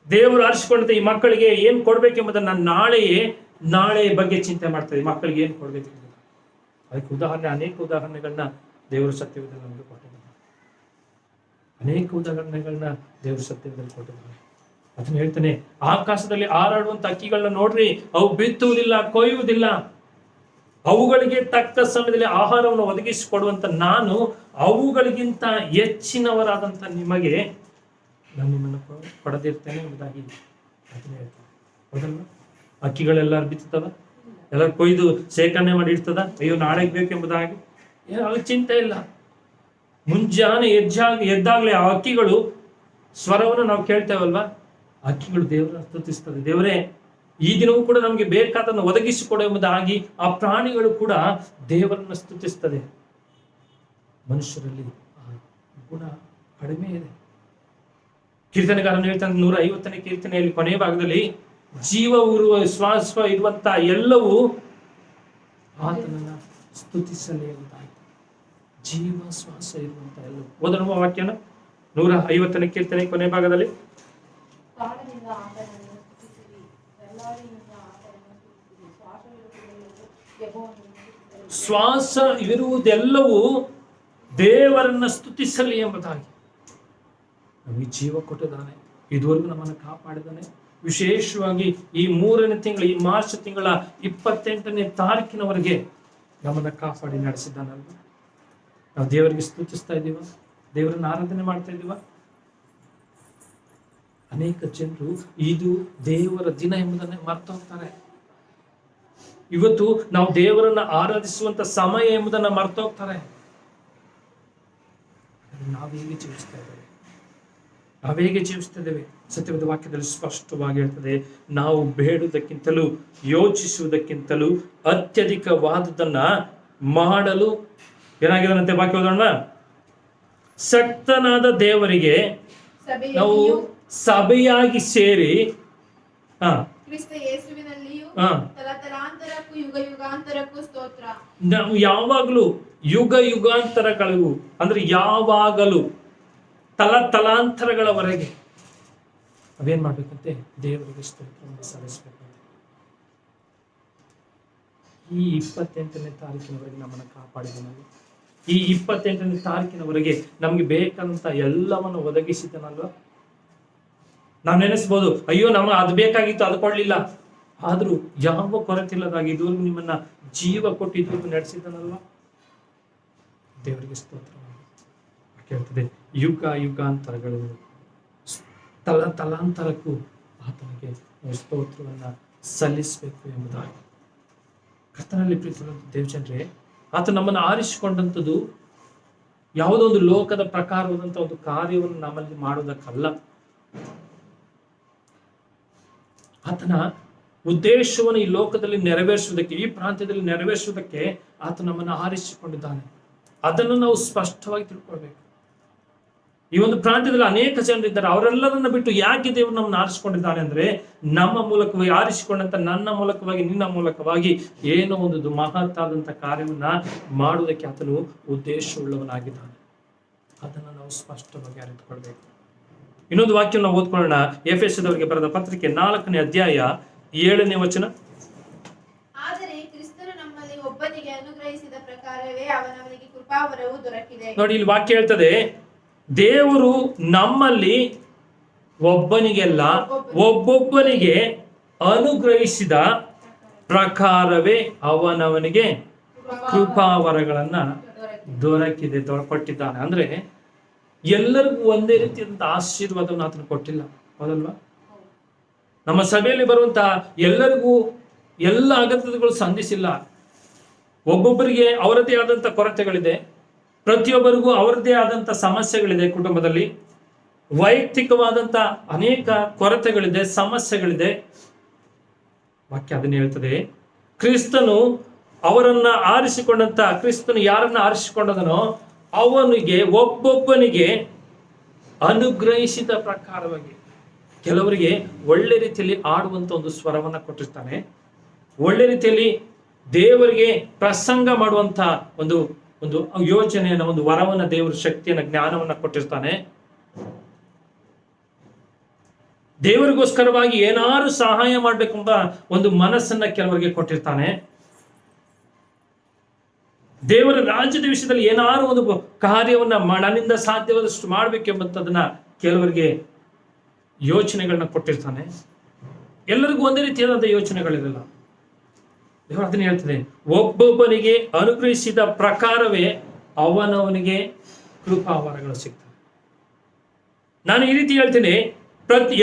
ದೇವರು ಆರಿಸಿಕೊಂಡಂತೆ ಈ ಮಕ್ಕಳಿಗೆ ಏನ್ ಕೊಡ್ಬೇಕೆಂಬುದನ್ನ ನಾಳೆ ಬಗ್ಗೆ ಚಿಂತೆ ಮಾಡ್ತಾರೆ. ಮಕ್ಕಳಿಗೆ ಏನ್ ಕೊಡ್ಬೇಕು, ಅದಕ್ಕೆ ಅನೇಕ ಉದಾಹರಣೆಗಳನ್ನ ದೇವರು ಸತ್ಯವೇದದಲ್ಲಿ ನಮಗೆ ಕೊಟ್ಟಿದ್ದಾರೆ. ದೇವರು ಸತ್ಯವೇದದಲ್ಲಿ ಕೊಟ್ಟಿದ್ದಾರೆ. ಅದನ್ನ ಹೇಳ್ತಾನೆ, ಆಕಾಶದಲ್ಲಿ ಹಾರಾಡುವಂತ ಅಕ್ಕಿಗಳನ್ನ ನೋಡ್ರಿ, ಅವು ಬಿತ್ತುವುದಿಲ್ಲ, ಕೊಯ್ಯುವುದಿಲ್ಲ, ಅವುಗಳಿಗೆ ತಕ್ಕ ಸಮಯದಲ್ಲಿ ಆಹಾರವನ್ನು ಒದಗಿಸಿಕೊಡುವಂತ ನಾನು ಅವುಗಳಿಗಿಂತ ಹೆಚ್ಚಿನವರಾದಂತ ನಿಮಗೆ ನಾನು ನಿಮ್ಮನ್ನು ಕೊಡದಿರ್ತೇನೆ ಎಂಬುದಾಗಿ ಅದನ್ನ ಹೇಳ್ತಾನೆ. ಹೌದಲ್ವ? ಅಕ್ಕಿಗಳೆಲ್ಲರೂ ಬಿತ್ತುತ್ತದ, ಎಲ್ಲರೂ ಕೊಯ್ದು ಶೇಖರಣೆ ಮಾಡಿ ಇಡ್ತದ, ಅಯ್ಯೋ ನಾಳೆಗೆ ಬೇಕೆಂಬುದಾಗಿ. ಅದಕ್ಕೆ ಚಿಂತೆ ಇಲ್ಲ. ಮುಂಜಾನೆ ಎದ್ದಾಗಲೇ ಆ ಹಕ್ಕಿಗಳು ಸ್ವರವನ್ನು ನಾವು ಕೇಳ್ತೇವಲ್ವಾ, ಹಕ್ಕಿಗಳು ದೇವರನ್ನು ಸ್ತುತಿಸ್ತದೆ. ದೇವರೇ, ಈ ದಿನವೂ ಕೂಡ ನಮಗೆ ಬೇಕಾದನ್ನು ಒದಗಿಸಿಕೊಡು ಎಂಬುದಾಗಿ ಆ ಪ್ರಾಣಿಗಳು ಕೂಡ ದೇವರನ್ನು ಸ್ತುತಿಸ್ತದೆ. ಮನುಷ್ಯರಲ್ಲಿ ಆ ಗುಣ ಕಡಿಮೆ ಇದೆ. ಕೀರ್ತನೆಗಾರನು ಹೇಳ್ತಾನೆ 150ನೇ ಕೀರ್ತನೆಯಲ್ಲಿ ಕೊನೆಯ ಭಾಗದಲ್ಲಿ, ಜೀವ ಉರುವ ಶ್ವಾಸ ಇರುವಂತ ಎಲ್ಲವೂ ಆತನನ್ನ ಸ್ತುತಿಸಲಿ ಎಂಬುದಾಗಿ. ಜೀವ ಶ್ವಾಸ ಇರುವಂತ ಎಲ್ಲವೂ. ಓದೋಣ ವಾಕ್ಯನ 150ನೇ ಕೀರ್ತನೆ ಕೊನೆಯ ಭಾಗದಲ್ಲಿ. ಶ್ವಾಸ ಇರುವುದೆಲ್ಲವೂ ದೇವರನ್ನ ಸ್ತುತಿಸಲಿ ಎಂಬುದಾಗಿ. ನಮಗೆ ಜೀವ ಕೊಟ್ಟಿದ್ದಾನೆ, ಇದುವರೆಗೂ ನಮ್ಮನ್ನು ಕಾಪಾಡಿದ್ದಾನೆ. ವಿಶೇಷವಾಗಿ ಈ 3ನೇ ತಿಂಗಳ, ಈ ಮಾರ್ಚ್ ತಿಂಗಳ 28ನೇ ತಾರೀಕಿನವರೆಗೆ ನಮ್ಮನ್ನ ಕಾಪಾಡಿ ನಡೆಸಿದ್ದಾನಲ್ವ. ನಾವು ದೇವರಿಗೆ ಸ್ತುತಿಸ್ತಾ ಇದ್ದೀವ, ದೇವರನ್ನ ಆರಾಧನೆ ಮಾಡ್ತಾ ಇದ್ದೀವ. ಅನೇಕ ಜನರು ಇದು ದೇವರ ದಿನ ಎಂಬುದನ್ನೇ ಮರ್ತು ಹೋಗ್ತಾರೆ. ಇವತ್ತು ನಾವು ದೇವರನ್ನ ಆರಾಧಿಸುವಂತ ಸಮಯ ಎಂಬುದನ್ನ ಮರ್ತು ಹೋಗ್ತಾರೆ. ನಾವು ಹೇಗೆ ಜೀವಿಸ್ತಾ ಇದ್ದೇವೆ? ನಾವೇಗೆ ಜೀವಿಸ್ತಾ ಇದ್ದೇವೆ? ಸತ್ಯವಾದ ವಾಕ್ಯದಲ್ಲಿ ಸ್ಪಷ್ಟವಾಗಿ ಹೇಳ್ತದೆ, ನಾವು ಬೇಡುವುದಕ್ಕಿಂತಲೂ ಯೋಚಿಸುವುದಕ್ಕಿಂತಲೂ ಅತ್ಯಧಿಕವಾದದನ್ನ ಮಾಡಲು ಏನಾಗಿದನಂತೆ ವಾಕ್ಯ ಓದೋಣ. ಶಕ್ತನಾದ ದೇವರಿಗೆ ನಾವು ಸಭೆಯಾಗಿ ಸೇರಿ ಕ್ರಿಸ್ತ ಯೇಸುವಿನಲ್ಲಿಯೂ ತಲತಲಾಂತರಕ್ಕೂ ಯುಗ ಯುಗಾಂತರಕ್ಕೂ ಸ್ತೋತ್ರ. ನಾವು ಯಾವಾಗಲೂ ಯುಗ ಯುಗಾಂತರಗಳಿಗೂ ಅಂದ್ರೆ ಯಾವಾಗಲೂ ತಲಾಂತರಗಳವರೆಗೆ ನಾವೇನ್ ಮಾಡ್ಬೇಕಂತೆ? ದೇವರಿಗೆ ಸ್ತೋತ್ರವನ್ನು ಸಲ್ಲಿಸಬೇಕು. ಈ 28ನೇ ತಾರೀಕಿನವರೆಗೆ ನಮ್ಮನ್ನು ಕಾಪಾಡಿದನಲ್ಲ, ಈ 28ನೇ ತಾರೀಕಿನವರೆಗೆ ನಮ್ಗೆ ಬೇಕಾದಂತ ಎಲ್ಲವನ್ನು ಒದಗಿಸಿದನಲ್ವ. ನಾವು ನೆನೆಸ್ಬೋದು, ಅಯ್ಯೋ ನಮಗೆ ಅದು ಬೇಕಾಗಿತ್ತು, ಅದು ಕೊಡ್ಲಿಲ್ಲ. ಆದ್ರೂ ಯಾವ ಕೊರತೆ ಇಲ್ಲದಾಗಿ ಇದುವರೆಗೂ ನಿಮ್ಮನ್ನ ಜೀವ ಕೊಟ್ಟು ಇದುವರೆಗೂ ನಡೆಸಿದನಲ್ವ. ದೇವರಿಗೆ ಸ್ತೋತ್ರ ಕೇಳ್ತದೆ. ಯುಗ ಯುಗಾಂತರಗಳು ತಲಾಂತರಕ್ಕೂ ಆತನಿಗೆ ಸ್ತೋತ್ರವನ್ನ ಸಲ್ಲಿಸಬೇಕು ಎಂಬುದಾಗಿ. ಕರ್ತನಲ್ಲಿ ಪ್ರೀತಿ ದೇವಜನರೇ, ಆತ ನಮ್ಮನ್ನು ಆರಿಸಿಕೊಂಡಂಥದ್ದು ಯಾವುದೋ ಒಂದು ಲೋಕದ ಪ್ರಕಾರವಾದಂತಹ ಒಂದು ಕಾರ್ಯವನ್ನು ನಮ್ಮಲ್ಲಿ ಮಾಡುವುದಕ್ಕಲ್ಲ. ಆತನ ಉದ್ದೇಶವನ್ನು ಈ ಲೋಕದಲ್ಲಿ ನೆರವೇರಿಸುವುದಕ್ಕೆ, ಈ ಪ್ರಾಂತ್ಯದಲ್ಲಿ ನೆರವೇರಿಸುವುದಕ್ಕೆ ಆತ ನಮ್ಮನ್ನು ಆರಿಸಿಕೊಂಡಿದ್ದಾನೆ. ಅದನ್ನು ನಾವು ಸ್ಪಷ್ಟವಾಗಿ ತಿಳ್ಕೊಳ್ಬೇಕು. ಈ ಒಂದು ಪ್ರಾಂತ್ಯದಲ್ಲಿ ಅನೇಕ ಜನರಿದ್ದಾರೆ, ಅವರೆಲ್ಲರನ್ನ ಬಿಟ್ಟು ಯಾಕೆ ದೇವರು ನಮ್ಮನ್ನು ಆರಿಸಿಕೊಂಡಿದ್ದಾನೆ ಅಂದ್ರೆ, ನಮ್ಮ ಮೂಲಕವಾಗಿ ಆರಿಸಿಕೊಂಡಂತ ನನ್ನ ಮೂಲಕವಾಗಿ, ನಿನ್ನ ಮೂಲಕವಾಗಿ ಏನೋ ಒಂದು ಮಹತ್ತಾದಂತ ಕಾರ್ಯವನ್ನ ಮಾಡುವುದಕ್ಕೆ ಆತನು ಉದ್ದೇಶವುಳ್ಳವನಾಗಿದ್ದಾನೆ. ಅದನ್ನು ನಾವು ಸ್ಪಷ್ಟವಾಗಿ ಅರಿತುಕೊಳ್ಬೇಕು. ಇನ್ನೊಂದು ವಾಕ್ಯ ನಾವು ಓದ್ಕೊಳ್ಳೋಣ. ಎಫೆಸದವರಿಗೆ ಬರೆದ ಪತ್ರಿಕೆ 4ನೇ ಅಧ್ಯಾಯ 7ನೇ ವಚನ. ಆದರೆ ಕ್ರಿಸ್ತನು ನಮ್ಮಲ್ಲಿ ಒಬ್ಬನಿಗೆ ಅನುಗ್ರಹಿಸಿದ ಪ್ರಕಾರವೇ ಅವನವನಿಗೆ ಕೃಪಾವರವು ದೊರಕಿದೆ. ನೋಡಿ, ಇಲ್ಲಿ ವಾಕ್ಯ ಹೇಳ್ತದೆ, ದೇವರು ನಮ್ಮಲ್ಲಿ ಒಬ್ಬನಿಗೆಲ್ಲ ಒಬ್ಬೊಬ್ಬನಿಗೆ ಅನುಗ್ರಹಿಸಿದ ಪ್ರಕಾರವೇ ಅವನವನಿಗೆ ಕೃಪಾವರಗಳನ್ನ ದೊರಕಿದೆ, ಕೊಟ್ಟಿದ್ದಾನೆ. ಅಂದ್ರೆ ಎಲ್ಲರಿಗೂ ಒಂದೇ ರೀತಿಯಾದಂತ ಆಶೀರ್ವಾದವನ್ನು ಆತನು ಕೊಟ್ಟಿಲ್ಲ, ಹೌದಲ್ವಾ? ನಮ್ಮ ಸಭೆಯಲ್ಲಿ ಬರುವಂತಹ ಎಲ್ಲರಿಗೂ ಎಲ್ಲ ಅಗತ್ಯತೆಗಳು ಸಂಧಿಸಿಲ್ಲ. ಒಬ್ಬೊಬ್ಬರಿಗೆ ಅವರದೇ ಆದಂತ ಕೊರತೆಗಳಿದೆ, ಪ್ರತಿಯೊಬ್ಬರಿಗೂ ಅವರದೇ ಆದಂತ ಸಮಸ್ಯೆಗಳಿದೆ, ಕುಟುಂಬದಲ್ಲಿ ವೈಯಕ್ತಿಕವಾದಂತ ಅನೇಕ ಕೊರತೆಗಳಿದೆ, ಸಮಸ್ಯೆಗಳಿದೆ. ವಾಕ್ಯ ಅದನ್ನು ಹೇಳ್ತದೆ. ಕ್ರಿಸ್ತನು ಅವರನ್ನ ಆರಿಸಿಕೊಂಡಂತ, ಕ್ರಿಸ್ತನು ಯಾರನ್ನ ಆರಿಸಿಕೊಂಡದನೋ ಅವನಿಗೆ ಒಬ್ಬೊಬ್ಬನಿಗೆ ಅನುಗ್ರಹಿಸಿದ ಪ್ರಕಾರವಾಗಿ, ಕೆಲವರಿಗೆ ಒಳ್ಳೆ ರೀತಿಯಲ್ಲಿ ಆಡುವಂತ ಒಂದು ಸ್ವರವನ್ನ ಕೊಟ್ಟಿರ್ತಾನೆ, ಒಳ್ಳೆ ರೀತಿಯಲ್ಲಿ ದೇವರಿಗೆ ಪ್ರಸಂಗ ಮಾಡುವಂತ ಒಂದು ಒಂದು ಯೋಚನೆಯನ್ನ, ಒಂದು ವರವನ್ನ, ದೇವರ ಶಕ್ತಿಯನ್ನ, ಜ್ಞಾನವನ್ನ ಕೊಟ್ಟಿರ್ತಾನೆ. ದೇವರಿಗೋಸ್ಕರವಾಗಿ ಏನಾರು ಸಹಾಯ ಮಾಡ್ಬೇಕೆಂಬ ಒಂದು ಮನಸ್ಸನ್ನ ಕೆಲವರಿಗೆ ಕೊಟ್ಟಿರ್ತಾನೆ. ದೇವರ ರಾಜ್ಯದ ವಿಷಯದಲ್ಲಿ ಏನಾರು ಒಂದು ಕಾರ್ಯವನ್ನ ನನ್ನಿಂದ ಸಾಧ್ಯವಾದಷ್ಟು ಮಾಡ್ಬೇಕೆಂಬಂತದನ್ನ ಕೆಲವರಿಗೆ ಯೋಚನೆಗಳನ್ನ ಕೊಟ್ಟಿರ್ತಾನೆ. ಎಲ್ಲರಿಗೂ ಒಂದೇ ರೀತಿಯಾದಂತಹ ಯೋಚನೆಗಳಿರಲ್ಲ. ದೇವರು ಅದನ್ನ ಹೇಳ್ತದೆ, ಒಬ್ಬೊಬ್ಬನಿಗೆ ಅನುಗ್ರಹಿಸಿದ ಪ್ರಕಾರವೇ ಅವನವನಿಗೆ ಕೃಪಾವರಗಳು ಸಿಗ್ತವೆ. ನಾನು ಈ ರೀತಿ ಹೇಳ್ತೇನೆ,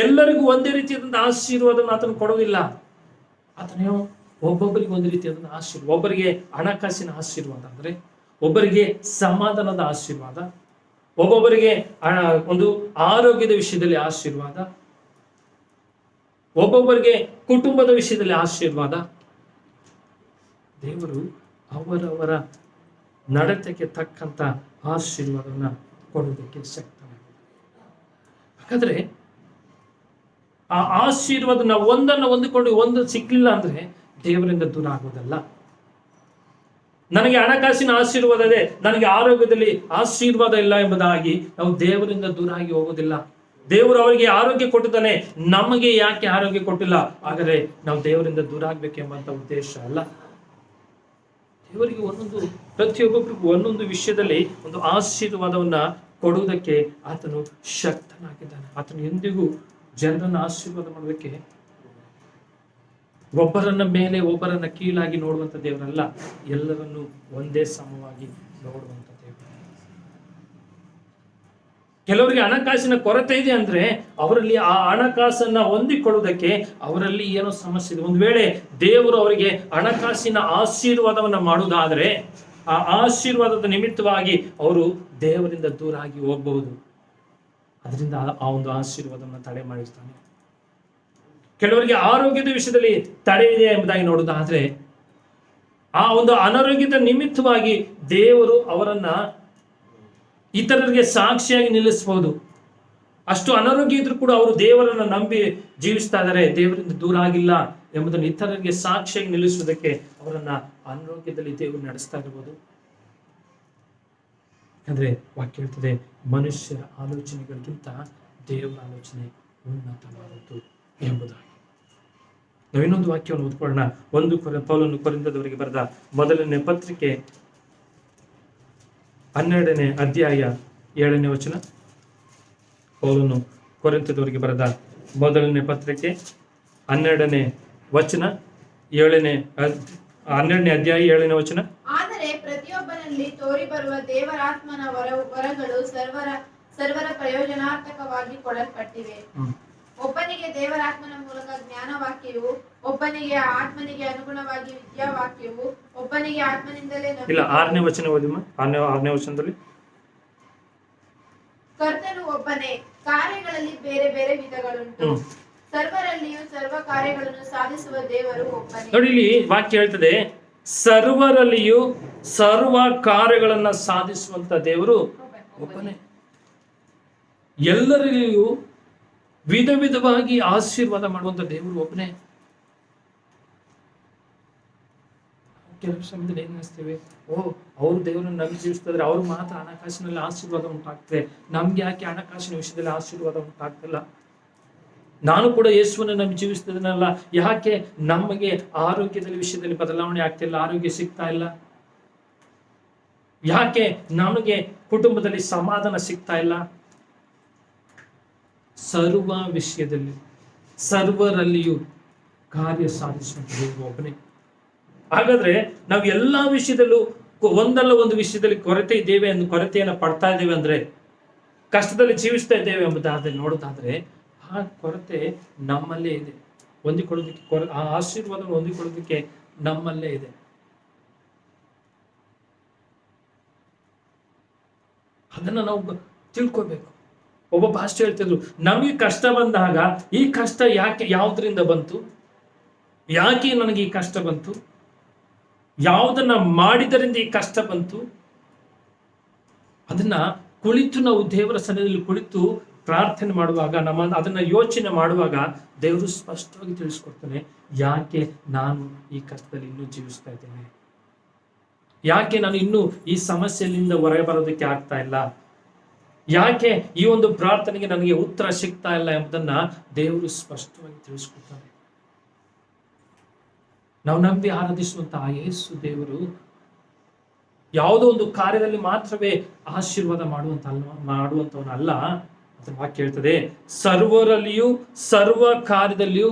ಎಲ್ಲರಿಗೂ ಒಂದೇ ರೀತಿಯಾದಂತಹ ಆಶೀರ್ವಾದವನ್ನು ಆತನು ಕೊಡೋದಿಲ್ಲ. ಆತನು ಒಬ್ಬೊಬ್ಬರಿಗೆ ಒಂದು ರೀತಿಯಾದ ಆಶೀರ್ವಾದ. ಒಬ್ಬರಿಗೆ ಹಣಕಾಸಿನ ಆಶೀರ್ವಾದ, ಅಂದ್ರೆ ಒಬ್ಬರಿಗೆ ಸಮಾಧಾನದ ಆಶೀರ್ವಾದ, ಒಬ್ಬೊಬ್ಬರಿಗೆ ಒಂದು ಆರೋಗ್ಯದ ವಿಷಯದಲ್ಲಿ ಆಶೀರ್ವಾದ, ಒಬ್ಬೊಬ್ಬರಿಗೆ ಕುಟುಂಬದ ವಿಷಯದಲ್ಲಿ ಆಶೀರ್ವಾದ. ದೇವರು ಅವರವರ ನಡತೆಗೆ ತಕ್ಕಂತ ಆಶೀರ್ವಾದವನ್ನ ಕೊಡೋದಕ್ಕೆ ಶಕ್ತನಾಗಿದೆ. ಹಾಗಾದ್ರೆ ಆ ಆಶೀರ್ವಾದ ನಾವು ಒಂದನ್ನು ಹೊಂದಿಕೊಂಡು ಒಂದು ಸಿಗ್ಲಿಲ್ಲ ಅಂದ್ರೆ ದೇವರಿಂದ ದೂರ ಆಗೋದಲ್ಲ. ನನಗೆ ಹಣಕಾಸಿನ ಆಶೀರ್ವಾದ ಇದೆ, ನನಗೆ ಆರೋಗ್ಯದಲ್ಲಿ ಆಶೀರ್ವಾದ ಇಲ್ಲ ಎಂಬುದಾಗಿ ನಾವು ದೇವರಿಂದ ದೂರ ಆಗಿ ಹೋಗೋದಿಲ್ಲ. ದೇವರು ಅವರಿಗೆ ಆರೋಗ್ಯ ಕೊಟ್ಟಿದ್ದಾನೆ, ನಮಗೆ ಯಾಕೆ ಆರೋಗ್ಯ ಕೊಟ್ಟಿಲ್ಲ? ಹಾಗಾದ್ರೆ ನಾವು ದೇವರಿಂದ ದೂರ ಆಗ್ಬೇಕೆಂಬಂತ ಉದ್ದೇಶ ಅಲ್ಲ. ದೇವರಿಗೆ ಪ್ರತಿಯೊಬ್ಬರಿಗೂ ಒಂದೊಂದು ವಿಷಯದಲ್ಲಿ ಒಂದು ಆಶೀರ್ವಾದವನ್ನ ಕೊಡುವುದಕ್ಕೆ ಆತನು ಶಕ್ತನಾಗಿದ್ದಾನೆ. ಆತನು ಎಂದಿಗೂ ಜನರನ್ನ ಆಶೀರ್ವಾದ ಮಾಡೋದಕ್ಕೆ ಒಬ್ಬರನ್ನ ಮೇಲೆ ಒಬ್ಬರನ್ನ ಕೀಳಾಗಿ ನೋಡುವಂತ ದೇವರಲ್ಲ, ಎಲ್ಲರನ್ನು ಒಂದೇ ಸಮವಾಗಿ ನೋಡುವಂತ ದೇವರು. ಕೆಲವರಿಗೆ ಹಣಕಾಸಿನ ಕೊರತೆ ಇದೆ ಅಂದ್ರೆ ಅವರಲ್ಲಿ ಆ ಹಣಕಾಸನ್ನ ಹೊಂದಿಕೊಳ್ಳುವುದಕ್ಕೆ ಅವರಲ್ಲಿ ಏನೋ ಸಮಸ್ಯೆ ಇದೆ. ಒಂದು ವೇಳೆ ದೇವರು ಅವರಿಗೆ ಹಣಕಾಸಿನ ಆಶೀರ್ವಾದವನ್ನ ಮಾಡುವುದಾದ್ರೆ ಆ ಆಶೀರ್ವಾದದ ನಿಮಿತ್ತವಾಗಿ ಅವರು ದೇವರಿಂದ ದೂರ ಆಗಿ ಹೋಗಬಹುದು. ಅದರಿಂದ ಆ ಒಂದು ಆಶೀರ್ವಾದವನ್ನು ತಡೆ ಮಾಡಿರ್ತಾನೆ. ಕೆಲವರಿಗೆ ಆರೋಗ್ಯದ ವಿಷಯದಲ್ಲಿ ತಡೆ ಇದೆ ಎಂಬುದಾಗಿ ನೋಡುವುದಾದ್ರೆ ಆ ಒಂದು ಅನಾರೋಗ್ಯದ ನಿಮಿತ್ತವಾಗಿ ದೇವರು ಅವರನ್ನ ಇತರರಿಗೆ ಸಾಕ್ಷಿಯಾಗಿ ನಿಲ್ಲಿಸಬಹುದು. ಅಷ್ಟು ಅನಾರೋಗ್ಯ ಇದ್ರೂ ಕೂಡ ಅವರು ದೇವರನ್ನ ನಂಬಿ ಜೀವಿಸ್ತಾ ಇದ್ದಾರೆ, ದೇವರಿಂದ ದೂರ ಆಗಿಲ್ಲ ಎಂಬುದನ್ನು ಇತರರಿಗೆ ಸಾಕ್ಷಿಯಾಗಿ ನಿಲ್ಲಿಸುವುದಕ್ಕೆ ಅವರನ್ನ ಅನಾರೋಗ್ಯದಲ್ಲಿ ದೇವರು ನಡೆಸ್ತಾ ಇರಬಹುದು. ಅಂದ್ರೆ ವಾಕ್ಯ ಹೇಳ್ತದೆ, ಮನುಷ್ಯರ ಆಲೋಚನೆಗಳಿಗಿಂತ ದೇವರ ಆಲೋಚನೆ ಉನ್ನತವಾದದ್ದು ಎಂಬುದಾಗಿ. ನಾವು ಇನ್ನೊಂದು ವಾಕ್ಯವನ್ನು ಓದ್ಕೊಳ್ಳೋಣ. ಪೌಲನು ಕೊರಿಂಥದವರಿಗೆ ಬರೆದ ಮೊದಲನೇ ಪತ್ರಿಕೆ 12ನೇ ಅಧ್ಯಾಯ 7ನೇ ವಚನ. ಪೌಲನು ಕೊರಿಂಥದವರಿಗೆ ಬರೆದ ಮೊದಲನೇ ಪತ್ರಿಕೆ 12ನೇ ವಚನ 12ನೇ ಅಧ್ಯಾಯ 7ನೇ ವಚನ. ಆದರೆ ಪ್ರತಿಯೊಬ್ಬನಲ್ಲಿ ತೋರಿ ಬರುವ ದೇವರಾತ್ಮನ ವರಗಳು ಸರ್ವರ ಪ್ರಯೋಜನಾರ್ಥಕವಾಗಿ ಕೊಡಲ್ಪಟ್ಟಿವೆ. ಒಬ್ಬನಿಗೆ ದೇವರಾತ್ಮನ ಮೂಲಕ ಜ್ಞಾನವಾಕ್ಯವು, ಒಬ್ಬನಿಗೆ ಆತ್ಮನಿಗೆ ಅನುಗುಣವಾಗಿ ವಿದ್ಯಾವಾಕ್ಯವು, ಒಬ್ಬನಿಗೆ ಆತ್ಮನಿಂದಲೇ ಇಲ್ಲ 6ನೇ ವಚನ ಓದಿಮ್ಮ. 6ನೇ ವಚನದಲ್ಲಿ ಕರ್ತನು ಒಬ್ಬನೇ, ಕಾರ್ಯಗಳಲ್ಲಿ ಬೇರೆ ಬೇರೆ ವಿಧಗಳುಂಟು, ಸರ್ವರಲ್ಲಿಯೂ ಸರ್ವ ಕಾರ್ಯಗಳನ್ನು ಸಾಧಿಸುವ ದೇವರು ಒಬ್ಬನೇ. ನೋಡಿ, ಇಲ್ಲಿ ವಾಕ್ಯ ಹೇಳ್ತದೆ, ಸರ್ವರಲ್ಲಿಯೂ ಸರ್ವ ಕಾರ್ಯಗಳನ್ನ ಸಾಧಿಸುವಂತ ದೇವರು ಒಬ್ಬನೇ. ಎಲ್ಲರಲ್ಲಿಯೂ ವಿಧ ವಿಧವಾಗಿ ಆಶೀರ್ವಾದ ಮಾಡುವಂತ ದೇವರು ಒಬ್ಬನೇ. ಕೆಲವು ಸಮಯದಲ್ಲಿ ಏನ್ ಅನಿಸ್ತೇವೆ, ಅವರು ದೇವರನ್ನು ನಂಬಿ ಜೀವಿಸ್ತಿದ್ರೆ ಅವ್ರು ಮಾತ್ರ ಹಣಕಾಸಿನಲ್ಲಿ ಆಶೀರ್ವಾದ ಉಂಟಾಗ್ತದೆ, ನಮ್ಗೆ ಯಾಕೆ ಹಣಕಾಸಿನ ವಿಷಯದಲ್ಲಿ ಆಶೀರ್ವಾದ ಉಂಟಾಗ್ತಿಲ್ಲ? ನಾನು ಕೂಡ ಯೇಸುವನ್ನು ನಂಬಿ ಜೀವಿಸ್ತಿದ್ದೀನಲ್ಲ, ಯಾಕೆ ನಮಗೆ ಆರೋಗ್ಯದ ವಿಷಯದಲ್ಲಿ ಬದಲಾವಣೆ ಆಗ್ತಿಲ್ಲ, ಆರೋಗ್ಯ ಸಿಗ್ತಾ ಇಲ್ಲ? ಯಾಕೆ ನಮಗೆ ಕುಟುಂಬದಲ್ಲಿ ಸಮಾಧಾನ ಸಿಗ್ತಾ ಇಲ್ಲ? ಸರ್ವ ವಿಷಯದಲ್ಲಿ ಸರ್ವರಲ್ಲಿಯೂ ಕಾರ್ಯ ಸಾಧಿಸುವಂತ ಒಬ್ಬನೇ. ಹಾಗಾದ್ರೆ ನಾವು ಎಲ್ಲಾ ವಿಷಯದಲ್ಲೂ ಒಂದಲ್ಲ ಒಂದು ವಿಷಯದಲ್ಲಿ ಕೊರತೆಯನ್ನು ಪಡ್ತಾ ಇದ್ದೇವೆ ಅಂದ್ರೆ, ಕಷ್ಟದಲ್ಲಿ ಜೀವಿಸ್ತಾ ಇದ್ದೇವೆ ಎಂಬುದಾದ್ರೆ ನೋಡೋದಾದ್ರೆ ಆ ಕೊರತೆ ನಮ್ಮಲ್ಲೇ ಇದೆ. ಹೊಂದಿಕೊಳ್ಳೋದಕ್ಕೆ ಆ ಆಶೀರ್ವಾದವನ್ನು ಹೊಂದಿಕೊಳ್ಳೋದಕ್ಕೆ ನಮ್ಮಲ್ಲೇ ಇದೆ. ಅದನ್ನ ನಾವು ತಿಳ್ಕೋಬೇಕು. ಒಬ್ಬ ಭಾಷೆ ಹೇಳ್ತಿದ್ರು, ನಮಗೆ ಕಷ್ಟ ಬಂದಾಗ ಈ ಕಷ್ಟ ಯಾವುದರಿಂದ ಬಂತು, ಯಾಕೆ ನನಗೆ ಈ ಕಷ್ಟ ಬಂತು, ಯಾವುದನ್ನ ಮಾಡಿದರಿಂದ ಈ ಕಷ್ಟ ಬಂತು, ಅದನ್ನ ಕುಳಿತು ನಾವು ದೇವರ ಸನ್ನಿಧಿಯಲ್ಲಿ ಕುಳಿತು ಪ್ರಾರ್ಥನೆ ಮಾಡುವಾಗ ಅದನ್ನ ಯೋಚನೆ ಮಾಡುವಾಗ ದೇವರು ಸ್ಪಷ್ಟವಾಗಿ ತಿಳಿಸ್ಕೊಡ್ತಾನೆ, ಯಾಕೆ ನಾನು ಈ ಕಷ್ಟದಲ್ಲಿ ಇನ್ನೂ ಜೀವಿಸ್ತಾ ಇದ್ದೇನೆ, ಯಾಕೆ ನಾನು ಇನ್ನೂ ಈ ಸಮಸ್ಯೆಯಿಂದ ಹೊರಗೆ ಬರೋದಕ್ಕೆ ಆಗ್ತಾ ಇಲ್ಲ, ಯಾಕೆ ಈ ಒಂದು ಪ್ರಾರ್ಥನೆಗೆ ನನಗೆ ಉತ್ತರ ಸಿಗ್ತಾ ಇಲ್ಲ ಎಂಬುದನ್ನ ದೇವರು ಸ್ಪಷ್ಟವಾಗಿ ತಿಳಿಸ್ಕೊಡ್ತಾನೆ. ನಾವು ನಂಬಿ ಆರಾಧಿಸುವಂತಹ ಯೇಸು ದೇವರು ಯಾವುದೋ ಒಂದು ಕಾರ್ಯದಲ್ಲಿ ಮಾತ್ರವೇ ಆಶೀರ್ವಾದ ಮಾಡುವಂತವನಲ್ಲ. ಅದರ ವಾಕ್ಯ ಹೇಳ್ತದೆ, ಸರ್ವರಲ್ಲಿಯೂ ಸರ್ವ ಕಾರ್ಯದಲ್ಲಿಯೂ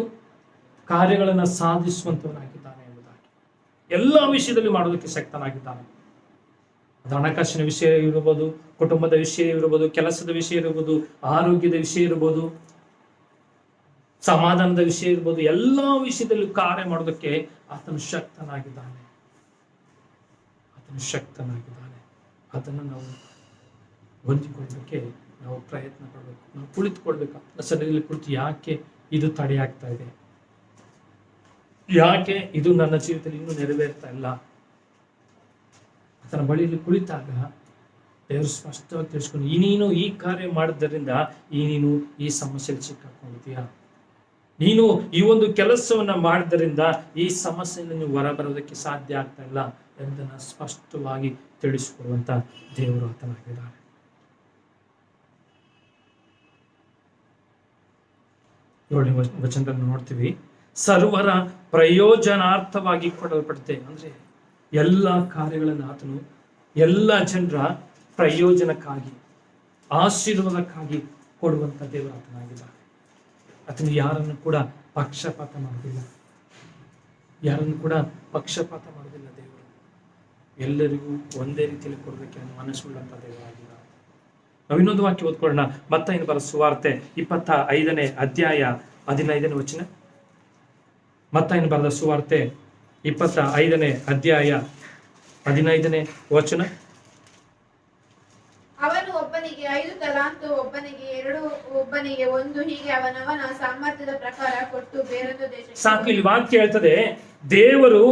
ಕಾರ್ಯಗಳನ್ನು ಸಾಧಿಸುವಂತವನಾಗಿದ್ದಾನೆ ಎಂಬುದಾಗಿ. ಎಲ್ಲ ವಿಷಯದಲ್ಲಿ ಮಾಡೋದಕ್ಕೆ ಶಕ್ತನಾಗಿದ್ದಾನೆ. ಅದು ಹಣಕಾಸಿನ ವಿಷಯ ಇರಬಹುದು, ಕುಟುಂಬದ ವಿಷಯ ಇರಬಹುದು, ಕೆಲಸದ ವಿಷಯ ಇರಬಹುದು, ಆರೋಗ್ಯದ ವಿಷಯ ಇರಬಹುದು, ಸಮಾಧಾನದ ವಿಷಯ ಇರ್ಬೋದು. ಎಲ್ಲಾ ವಿಷಯದಲ್ಲೂ ಕಾರ್ಯ ಮಾಡೋದಕ್ಕೆ ಆತನು ಶಕ್ತನಾಗಿದ್ದಾನೆ. ಅದನ್ನು ನಾವು ಹೊಂದಿಕೊಳ್ಳೋಕ್ಕೆ ನಾವು ಪ್ರಯತ್ನ ಪಡಬೇಕು. ನಾವು ಕುಳಿತುಕೊಳ್ಬೇಕು. ಸನ್ನಿಧಿಯಲ್ಲಿ ಕುಳಿತು ಯಾಕೆ ಇದು ತಡೆ ಆಗ್ತಾ ಇದೆ, ಯಾಕೆ ಇದು ನನ್ನ ಜೀವಿತದಲ್ಲಿ ಇನ್ನೂ ನೆರವೇರ್ತಾ ಇಲ್ಲ, ಆತನ ಬಳಿಯಲ್ಲಿ ಕುಳಿತಾಗ ದೇವರು ಸ್ಪಷ್ಟವಾಗಿ ತಿಳಿಸ್ಕೊಂಡು, ನೀನು ಈ ಕಾರ್ಯ ಮಾಡಿದ್ದರಿಂದ ನೀನು ಈ ಸಮಸ್ಯೆಯಲ್ಲಿ ಸಿಕ್ಕಾಕೊಂಡಿದೀಯಾ, ನೀನು ಈ ಒಂದು ಕೆಲಸವನ್ನ ಮಾಡಿದ್ದರಿಂದ ಈ ಸಮಸ್ಯೆಯಿಂದ ನೀವು ಹೊರಬರೋದಕ್ಕೆ ಸಾಧ್ಯ ಆಗ್ತಾ ಇಲ್ಲ ಎಂದನ್ನು ಸ್ಪಷ್ಟವಾಗಿ ತಿಳಿಸಿಕೊಡುವಂತ ದೇವರು ಆತನಾಗಿದ್ದಾರೆ. ಏಳನೇ ವಚನದಲ್ಲಿ ನೋಡ್ತೀವಿ, ಸರ್ವರ ಪ್ರಯೋಜನಾರ್ಥವಾಗಿ ಕೊಡಲ್ಪಡುತ್ತೆ. ಅಂದ್ರೆ ಎಲ್ಲ ಕಾರ್ಯಗಳನ್ನು ಆತನು ಎಲ್ಲ ಜನರ ಪ್ರಯೋಜನಕ್ಕಾಗಿ, ಆಶೀರ್ವಾದಕ್ಕಾಗಿ ಕೊಡುವಂತ ದೇವರು ಆತನಾಗಿದ್ದಾರೆ. ಆತನು ಯಾರನ್ನು ಕೂಡ ಪಕ್ಷಪಾತ ಮಾಡುವುದಿಲ್ಲ, ಯಾರನ್ನು ಕೂಡ ಪಕ್ಷಪಾತ ಮಾಡುವುದಿಲ್ಲ. ದೇವರು ಎಲ್ಲರಿಗೂ ಒಂದೇ ರೀತಿಯಲ್ಲಿ ಕೊಡೋದಕ್ಕೆ ಮನಸ್ಸುಳ್ಳಂತ ದೇವರಾಗಿದ್ದಾರೆ. ನಾವು ಇನ್ನೊಂದು ವಾಕ್ಯ ಓದ್ಕೊಳ್ಳೋಣ. ಮತ್ತಾಯನ ಬರೆದ ಸುವಾರ್ತೆ 25ನೇ ಅಧ್ಯಾಯ 15ನೇ ವಚನ. ಮತ್ತಾಯನ ಬರೆದ ಸುವಾರ್ತೆ 25ನೇ ಅಧ್ಯಾಯ 15ನೇ ವಚನ. ಅವನು ಒಬ್ಬನಿಗೆ 5 ತಲಾಂತು, ಒಬ್ಬನಿಗೆ 2, ಒಬ್ಬನಿಗೆ 1, ಹೀಗೆ ಅವನವನ ಸಾಮರ್ಥ್ಯದ ಪ್ರಕಾರ ಕೊಟ್ಟು ಬೇರೊಂದು ದೇಶಕ್ಕೆ. ಸಾಕು, ಇಲ್ಲಿ ವಾಕ್ಯ ಹೇಳ್ತದೆ, ದೇವರು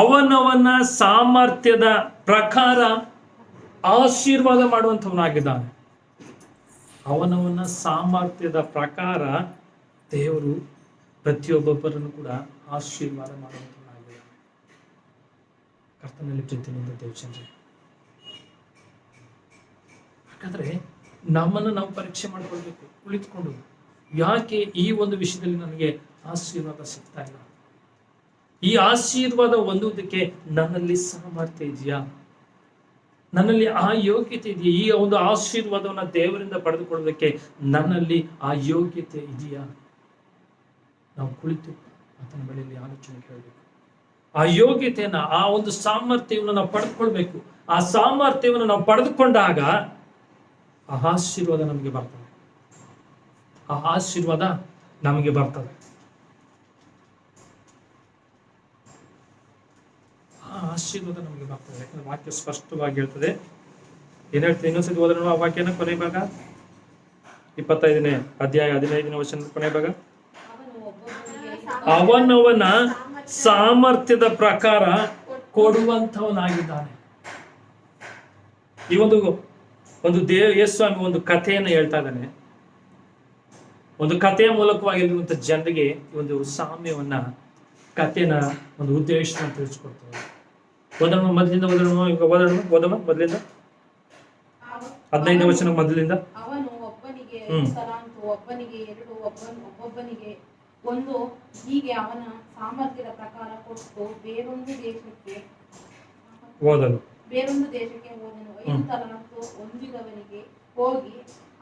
ಅವನವನ ಸಾಮರ್ಥ್ಯದ ಪ್ರಕಾರ ಆಶೀರ್ವಾದ ಮಾಡುವಂಥವನಾಗಿದ್ದಾನೆ. ಅವನವನ ಸಾಮರ್ಥ್ಯದ ಪ್ರಕಾರ ದೇವರು ಪ್ರತಿಯೊಬ್ಬೊಬ್ಬರನ್ನು ಕೂಡ ಆಶೀರ್ವಾದ ಮಾಡುವಂಥವನಾಗಿದ್ದಾನೆ. ಕರ್ತನಲ್ಲಿ ಪ್ರೀತಿಯಿಂದ ದೇವಚಂದ್ರ, ಯಾಕಂದ್ರೆ ನಮ್ಮನ್ನು ನಾವು ಪರೀಕ್ಷೆ ಮಾಡಿಕೊಳ್ಬೇಕು ಕುಳಿತುಕೊಂಡು, ಯಾಕೆ ಈ ಒಂದು ವಿಷಯದಲ್ಲಿ ನನಗೆ ಆಶೀರ್ವಾದ ಸಿಗ್ತಾ ಇಲ್ಲ, ಈ ಆಶೀರ್ವಾದ ಹೊಂದುವುದಕ್ಕೆ ನನ್ನಲ್ಲಿ ಸಾಮರ್ಥ್ಯ ಇದೆಯಾ, ನನ್ನಲ್ಲಿ ಆ ಯೋಗ್ಯತೆ ಇದೆಯಾ, ಈ ಒಂದು ಆಶೀರ್ವಾದವನ್ನ ದೇವರಿಂದ ಪಡೆದುಕೊಳ್ಳೋದಕ್ಕೆ ನನ್ನಲ್ಲಿ ಆ ಯೋಗ್ಯತೆ ಇದೆಯಾ? ನಾವು ಕುಳಿತು ಆತನ ಬಳಿಯಲ್ಲಿ ಆಲೋಚನೆ ಕೇಳಬೇಕು. ಆ ಯೋಗ್ಯತೆಯನ್ನ, ಆ ಒಂದು ಸಾಮರ್ಥ್ಯವನ್ನು ನಾವು ಪಡೆದುಕೊಳ್ಬೇಕು. ಆ ಸಾಮರ್ಥ್ಯವನ್ನು ನಾವು ಪಡೆದುಕೊಂಡಾಗ ಆ ಆಶೀರ್ವಾದ ನಮಗೆ ಬರ್ತದೆ, ಆ ಆಶೀರ್ವಾದ ನಮಗೆ ಬರ್ತದೆ. ಆ ಆಶೀರ್ವಾದ ನಮಗೆ ಬರ್ತದೆ. ಯಾಕಂದ್ರೆ ವಾಕ್ಯ ಸ್ಪಷ್ಟವಾಗಿ ಹೇಳ್ತದೆ. ಏನ್ ಹೇಳ್ತದೆ? ಇನ್ನೊಂದ್ಸತಿ ಹೋದ್ರೆ ಆ ವಾಕ್ಯನ ಕೊನೆ ಭಾಗ 25ನೇ ಅಧ್ಯಾಯ 15ನೇ ವಚನದ ಕೊನೆ ಭಾಗ, ಅವನವನ ಸಾಮರ್ಥ್ಯದ ಪ್ರಕಾರ ಕೊಡುವಂಥವನಾಗಿದ್ದಾನೆ. ಈ ಒಂದು ಯೇಸುಸ್ವಾಮಿ ಒಂದು ಕಥೆಯನ್ನು ಹೇಳ್ತಾ ಇದ್ದಾನೆ. ಒಂದು ಕಥೆಯ ಮೂಲಕವಾಗಿರುವಂತ ಜನರಿಗೆ ಈ ಒಂದು ಸಾಮ್ಯವನ್ನ, ಕಥೆನ ಒಂದು ಉದ್ದೇಶವನ್ನು ತಿಳಿಸ್ಕೊಡ್ತಾರೆ. ಮೊದಲಿಂದ ಮೊದಲಿಂದ 15ನೇ ವಚನ ಮೊದಲಿಂದ. ಅವನು ಒಬ್ಬನಿಗೆ 5 ತಲಾಂತು, ಒಬ್ಬನಿಗೆ 2, ಒಬ್ಬೊಬ್ಬನಿಗೆ 1, ಹೀಗೆ ಅವನ ಸಾಮರ್ಥ್ಯದ ಪ್ರಕಾರ ಕೊಟ್ಟು ಬೇರೊಂದು ದೇಶಕ್ಕೆ ಹೋದನು. 5 ತಲಾಂತು ಹೊಂದಿದವನಿಗೆ ಹೋಗಿ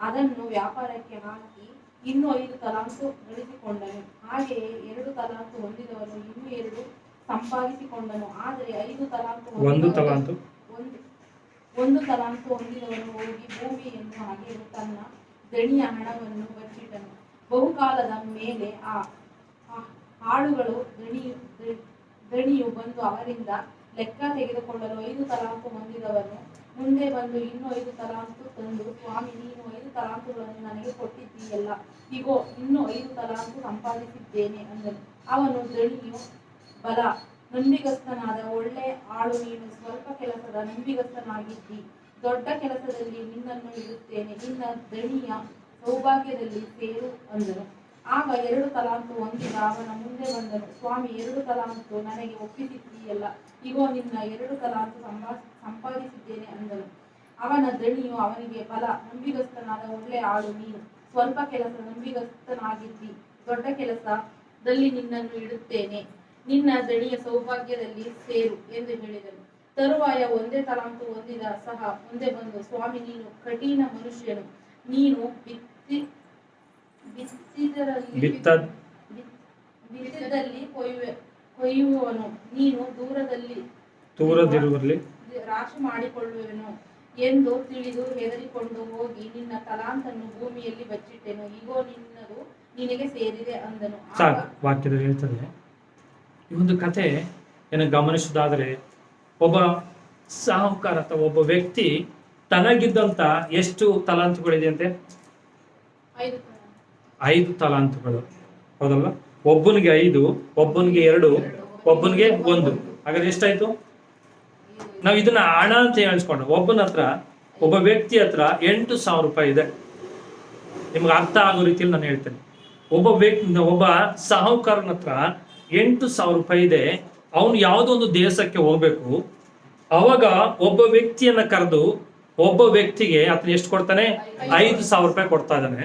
ಅದನ್ನು ವ್ಯಾಪಾರಕ್ಕೆ ಹಾಕಿ ಇನ್ನೂ 5 ತಲಾಂತು ಗಳಿಸಿಕೊಂಡನು. ಹಾಗೆಯೇ 2 ತಲಾಂತು ಹೊಂದಿದವನು ಇನ್ನೂ 2 ಸಂಪಾದಿಸಿಕೊಂಡನು. ಆದರೆ 1 ತಲಾಂತು ಹೊಂದಿದವನು ಹೋಗಿ ಭೂಮಿಯನ್ನು ಅಗೆದು ತನ್ನ ದಣಿಯ ಹಣವನ್ನು ಬಚ್ಚಿಟ್ಟನು. ಬಹುಕಾಲದ ಮೇಲೆ ಆ ಆಳುಗಳು ದಣಿಯು ಬಂದು ಅವರಿಂದ ಲೆಕ್ಕ ತೆಗೆದುಕೊಳ್ಳಲು 5 ತಲಾಂತು ಹೊಂದಿದವನು ಮುಂದೆ ಬಂದು ಇನ್ನೂ 5 ತಲಾಂತು ತಂದು, ಸ್ವಾಮಿ, ನೀನು 5 ತಲಾಂತುಗಳನ್ನು ನನಗೆ ಕೊಟ್ಟಿದ್ದೀಯಲ್ಲ, ಇಗೋ ಇನ್ನೂ 5 ತಲಾಂತು ಸಂಪಾದಿಸಿದ್ದೇನೆ ಅಂದನು. ಅವನು, ದಣಿಯು, ಬಲ ನಂಬಿಗಸ್ತನಾದ ಒಳ್ಳೆ ಆಳು, ನೀನು ಸ್ವಲ್ಪ ಕೆಲಸದ ನಂಬಿಗಸ್ತನಾಗಿದ್ದಿ, ದೊಡ್ಡ ಕೆಲಸದಲ್ಲಿ ನಿನ್ನನ್ನು ಇಡುತ್ತೇನೆ, ನಿನ್ನ ದಣಿಯ ಸೌಭಾಗ್ಯದಲ್ಲಿ ಸೇರು ಅಂದನು. ಆಗ 2 ತಲಾಂತು ಹೊಂದಿದ ಅವನ ಮುಂದೆ ಬಂದನು. ಸ್ವಾಮಿ, 2 ತಲಾಂತು ನನಗೆ ಒಪ್ಪಿಸಿದ್ದೀಯಲ್ಲ, ಇಗೋ ನಿನ್ನ 2 ತಲಾಂತು ಸಂಪಾದಿಸಿದ್ದೇನೆ ಅಂದನು. ಅವನ ದಣಿಯು ಅವನಿಗೆ, ಬಲ ನಂಬಿಗಸ್ತನಾದ ಒಳ್ಳೆ ಆಳು, ನೀನು ಸ್ವಲ್ಪ ಕೆಲಸ ನಂಬಿಗಸ್ತನಾಗಿದ್ದಿ, ದೊಡ್ಡ ಕೆಲಸದಲ್ಲಿ ನಿನ್ನನ್ನು ಇಡುತ್ತೇನೆ, ನಿನ್ನ ದಣಿಯ ಸೌಭಾಗ್ಯದಲ್ಲಿ ಸೇರು ಎಂದು ಹೇಳಿದನು. ತರುವಾಯ 1 ತಲಾಂತು ಹೊಂದಿದ ಸಹ ಮುಂದೆ ಬಂದು, ಸ್ವಾಮಿ, ನೀನು ಕಠಿಣ ಮನುಷ್ಯನು, ನೀನು ಬಿತ್ತಿದಲ್ಲಿ ಕೊಯ್ಯುವವನು, ನೀನು ದೂರದಿರುವಲ್ಲಿ ರಾಶಿ ಮಾಡಿಕೊಳ್ಳುವೆನು ಎಂದು ತಿಳಿದು ಹೆದರಿಕೊಂಡು ಹೋಗಿ ನಿನ್ನ ತಲಾಂತನ್ನು ಭೂಮಿಯಲ್ಲಿ ಬಚ್ಚಿಟ್ಟೆನು, ಇಗೋ ನಿನ್ನದು ನಿನಗೆ ಸೇರಿದೆ ಅಂದನು. ವಾಕ್ಯದಲ್ಲಿ ಹೇಳ್ತದೆ, ಈ ಒಂದು ಕಥೆ ಏನು ಗಮನಿಸುವುದಾದರೆ, ಒಬ್ಬ ಸಾಹುಕಾರ ಅಥವಾ ಒಬ್ಬ ವ್ಯಕ್ತಿ ತನಗಿದ್ದಂತ ಎಷ್ಟು ತಲಾಂತುಗಳಿದೆ ಅಂತೆ? 5 5 ತಲಾಂತುಗಳು, ಹೌದಲ್ವಾ? ಒಬ್ಬನಿಗೆ 5, ಒಬ್ಬನಿಗೆ 2, ಒಬ್ಬನಿಗೆ 1. ಹಾಗಾದ್ರೆ ಎಷ್ಟಾಯ್ತು? ನಾವು ಇದನ್ನ ಹಣ ಅಂತ ಹೇಳಿಸ್ಕೊಂಡು ಒಬ್ಬನ ಹತ್ರ, ಒಬ್ಬ ವ್ಯಕ್ತಿ ಹತ್ರ 8,000 ರೂಪಾಯಿ ಇದೆ. ನಿಮ್ಗೆ ಅರ್ಥ ಆಗೋ ರೀತಿಯಲ್ಲಿ ನಾನು ಹೇಳ್ತೇನೆ. ಒಬ್ಬ ಸಾಹುಕಾರನ ಹತ್ರ 8,000 ರೂಪಾಯಿ ಇದೆ. ಅವನು ಯಾವುದೋ ಒಂದು ದೇಶಕ್ಕೆ ಹೋಗ್ಬೇಕು. ಅವಾಗ ಒಬ್ಬ ವ್ಯಕ್ತಿಯನ್ನ ಕರೆದು ಒಬ್ಬ ವ್ಯಕ್ತಿಗೆ ಆತನ ಎಷ್ಟು ಕೊಡ್ತಾನೆ? 5,000 ರೂಪಾಯಿ ಕೊಡ್ತಾ ಇದ್ದಾನೆ.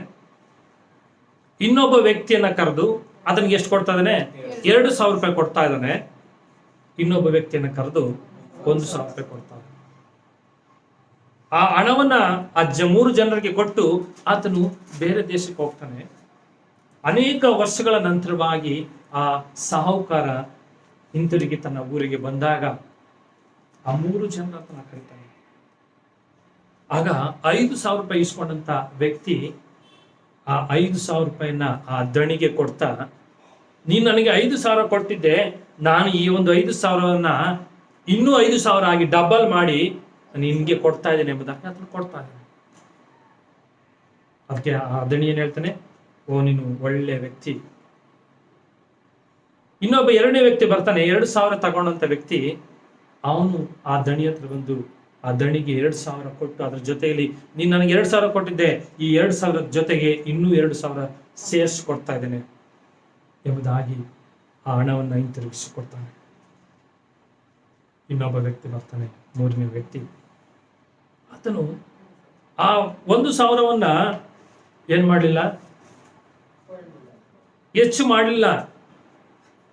ಇನ್ನೊಬ್ಬ ವ್ಯಕ್ತಿಯನ್ನ ಕರೆದು ಆತನಿಗೆ ಎಷ್ಟು ಕೊಡ್ತಾ ಇದ್ದಾನೆ? 2,000 ರೂಪಾಯಿ ಕೊಡ್ತಾ ಇದ್ದಾನೆ. ಇನ್ನೊಬ್ಬ ವ್ಯಕ್ತಿಯನ್ನ ಕರೆದು 1,000 ರೂಪಾಯಿ ಕೊಡ್ತಾ ಇದ್ದಾನೆ. ಆ ಹಣವನ್ನ ಆ 3 ಜನರಿಗೆ ಕೊಟ್ಟು ಆತನು ಬೇರೆ ದೇಶಕ್ಕೆ ಹೋಗ್ತಾನೆ. ಅನೇಕ ವರ್ಷಗಳ ನಂತರವಾಗಿ ಆ ಸಾಹುಕಾರ ಹಿಂತಿರುಗಿ ತನ್ನ ಊರಿಗೆ ಬಂದಾಗ ಆ 3 ಜನರನ್ನ ಕರೀತಾನೆ. ಆಗ 5,000 ರೂಪಾಯಿ ಇಸ್ಕೊಂಡಂತ ವ್ಯಕ್ತಿ ಆ 5,000 ರೂಪಾಯಿನ ಆ ದಣಿಗೆ ಕೊಡ್ತಾ, ನೀನು ನನಗೆ 5,000 ಕೊಟ್ಟಿದ್ದೆ, ನಾನು ಈ ಒಂದು 5,000ವನ್ನ ಇನ್ನೂ 5,000 ಆಗಿ ಡಬಲ್ ಮಾಡಿ ನಿನ್ಗೆ ಕೊಡ್ತಾ ಇದ್ದೇನೆ ಎಂಬುದಾಗಿ ಅದನ್ನು ಕೊಡ್ತಾ ಇದ್ದೇನೆ. ಅದಕ್ಕೆ ಆ ದಣಿ ಏನ್ ಹೇಳ್ತಾನೆ? ಓ, ನೀನು ಒಳ್ಳೆ ವ್ಯಕ್ತಿ. ಇನ್ನೊಬ್ಬ 2ನೇ ವ್ಯಕ್ತಿ ಬರ್ತಾನೆ, 2,000 ತಗೊಂಡಂತ ವ್ಯಕ್ತಿ. ಅವನು ಆ ದಣಿ ಹತ್ರ ಬಂದು ಆ ದಣಿಗೆ 2,000 ಕೊಟ್ಟು ಅದ್ರ ಜೊತೆಯಲ್ಲಿ, ನೀನು ನನಗೆ 2,000 ಕೊಟ್ಟಿದ್ದೆ, ಈ 2,000 ಜೊತೆಗೆ ಇನ್ನೂ 2,000 ಸೇರಿಸಿ ಕೊಡ್ತಾ ಇದ್ದೇನೆ ಎಂಬುದಾಗಿ ಆ ಹಣವನ್ನು ಹಿಂತಿರುಗಿಸಿ ಕೊಡ್ತಾನೆ. ಇನ್ನೊಬ್ಬ ವ್ಯಕ್ತಿ ಬರ್ತಾನೆ, 3ನೇ ವ್ಯಕ್ತಿ. ಆತನು ಆ 1,000ವನ್ನ ಏನ್ ಮಾಡಲಿಲ್ಲ, ಹೆಚ್ಚು ಮಾಡಲಿಲ್ಲ.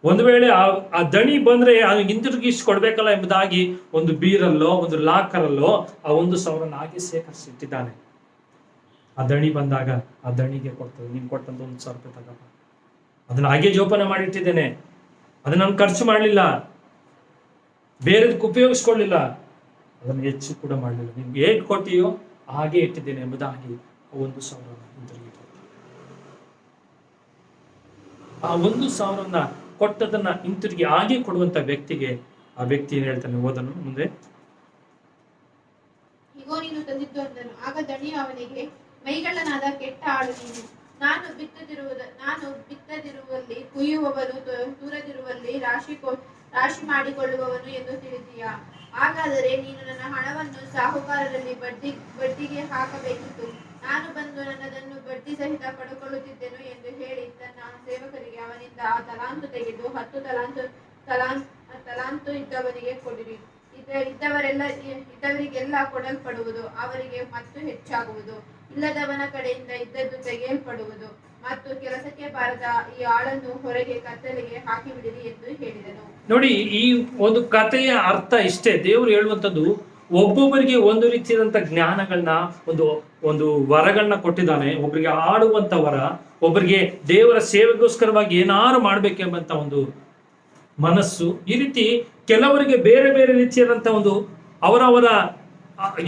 ಒಂದು ವೇಳೆ ಆ ದಣಿ ಬಂದ್ರೆ ಅವನಿಗೆ ಹಿಂತಿರುಗಿಸಿ ಕೊಡ್ಬೇಕಲ್ಲ ಎಂಬುದಾಗಿ ಒಂದು ಬೀರಲ್ಲೋ ಒಂದು ಲಾಕರಲ್ಲೋ ಆ 1,000 ಹಾಗೆ ಸೇಕರಿಸಿಟ್ಟಿದ್ದಾನೆ. ಆ ದಣಿ ಬಂದಾಗ ಆ ದಣಿಗೆ ಕೊಡ್ತದೆ, ನೀನು ಕೊಟ್ಟಂತ 1,000 ರೂಪಾಯಿ ತಗಪ್ಪ, ಅದನ್ನ ಹಾಗೆ ಜೋಪಾನ ಮಾಡಿಟ್ಟಿದ್ದೇನೆ, ಅದನ್ನ ನಾನು ಖರ್ಚು ಮಾಡಲಿಲ್ಲ, ಬೇರೆದಕ್ಕೆ ಉಪಯೋಗಿಸ್ಕೊಳ್ಳಿಲ್ಲ, ಅದನ್ನು ಹೆಚ್ಚು ಕೂಡ ಮಾಡಲಿಲ್ಲ, ನಿಮ್ಗೆ ಹೇಗೆ ಕೊಟ್ಟಿಯೋ ಹಾಗೆ ಇಟ್ಟಿದ್ದೇನೆ ಎಂಬುದಾಗಿ 1,000 ಹಿಂತಿರುಗಿ ಆ 1,000 ಕೊಟ್ಟದನ್ನ ಹಿಂತಿರುಗಿ ಹಾಗೆ ಕೊಡುವಂತ ವ್ಯಕ್ತಿಗೆ ಆ ವ್ಯಕ್ತಿ ಏನ್ ಹೇಳ್ತಾನೆ? ಓದನು ಮುಂದೆ. ಇಗೋ ನೀನು ತಂದಿದ್ದು ಅಂದನು. ಆಗ ದಣಿಯು ಅವನಿಗೆ, ಮೈಗಳ್ಳನಾದ ಕೆಟ್ಟ ಆಳು ನೀನು. ನಾನು ಬಿತ್ತದಿರುವಲ್ಲಿ ಕುಯ್ಯುವವನು, ತೂರದಿರುವಲ್ಲಿ ರಾಶಿ ಮಾಡಿಕೊಳ್ಳುವವನು ಎಂದು ತಿಳಿದೀಯಾ? ಹಾಗಾದರೆ ನೀನು ನನ್ನ ಹಣವನ್ನು ಸಾಹುಕಾರರಲ್ಲಿ ಬಡ್ಡಿಗೆ ಹಾಕಬೇಕಿತ್ತು. ನಾನು ಬಂದು ನನ್ನದನ್ನು ಬಡ್ಡಿ ಸಹಿತ ಪಡೆದುಕೊಳ್ಳುತ್ತಿದ್ದೆನು ಎಂದು ಹೇಳಿ ತನ್ನ ಸೇವಕರಿಗೆ ಅವನಿಂದ ಆ ತಲಾಂತು ತೆಗೆದು 10 ತಲಾಂತು ಇದ್ದವನಿಗೆ ಕೊಡಿರಿ. ಇದ್ದವರಿಗೆಲ್ಲ ಕೊಡಲ್ಪಡುವುದು, ಅವರಿಗೆ ಮತ್ತು ಹೆಚ್ಚಾಗುವುದು. ಇಲ್ಲದವನ ಕಡೆಯಿಂದ ಇದ್ದದ್ದು ತೆಗೆಯಲ್ಪಡುವುದು. ಮತ್ತು ಕೆಲಸಕ್ಕೆ ಬಾರದ ಈ ಆಳನ್ನು ಹೊರಗೆ ಕತ್ತಲೆಗೆ ಹಾಕಿಬಿಡಿರಿ ಎಂದು ಹೇಳಿದನು. ನೋಡಿ, ಈ ಒಂದು ಕಥೆಯ ಅರ್ಥ ಇಷ್ಟೇ. ದೇವರು ಹೇಳುವಂಥದ್ದು, ಒಬ್ಬೊಬ್ಬರಿಗೆ ಒಂದು ರೀತಿಯಾದಂಥ ಜ್ಞಾನಗಳನ್ನ, ಒಂದು ವರಗಳನ್ನ ಕೊಟ್ಟಿದ್ದಾನೆ. ಒಬ್ಬರಿಗೆ ಆಡುವಂತ ವರ, ಒಬ್ಬರಿಗೆ ದೇವರ ಸೇವೆಗೋಸ್ಕರವಾಗಿ ಏನಾರು ಮಾಡ್ಬೇಕೆಂಬಂತ ಒಂದು ಮನಸ್ಸು. ಈ ರೀತಿ ಕೆಲವರಿಗೆ ಬೇರೆ ಬೇರೆ ರೀತಿಯಾದಂಥ ಒಂದು ಅವರವರ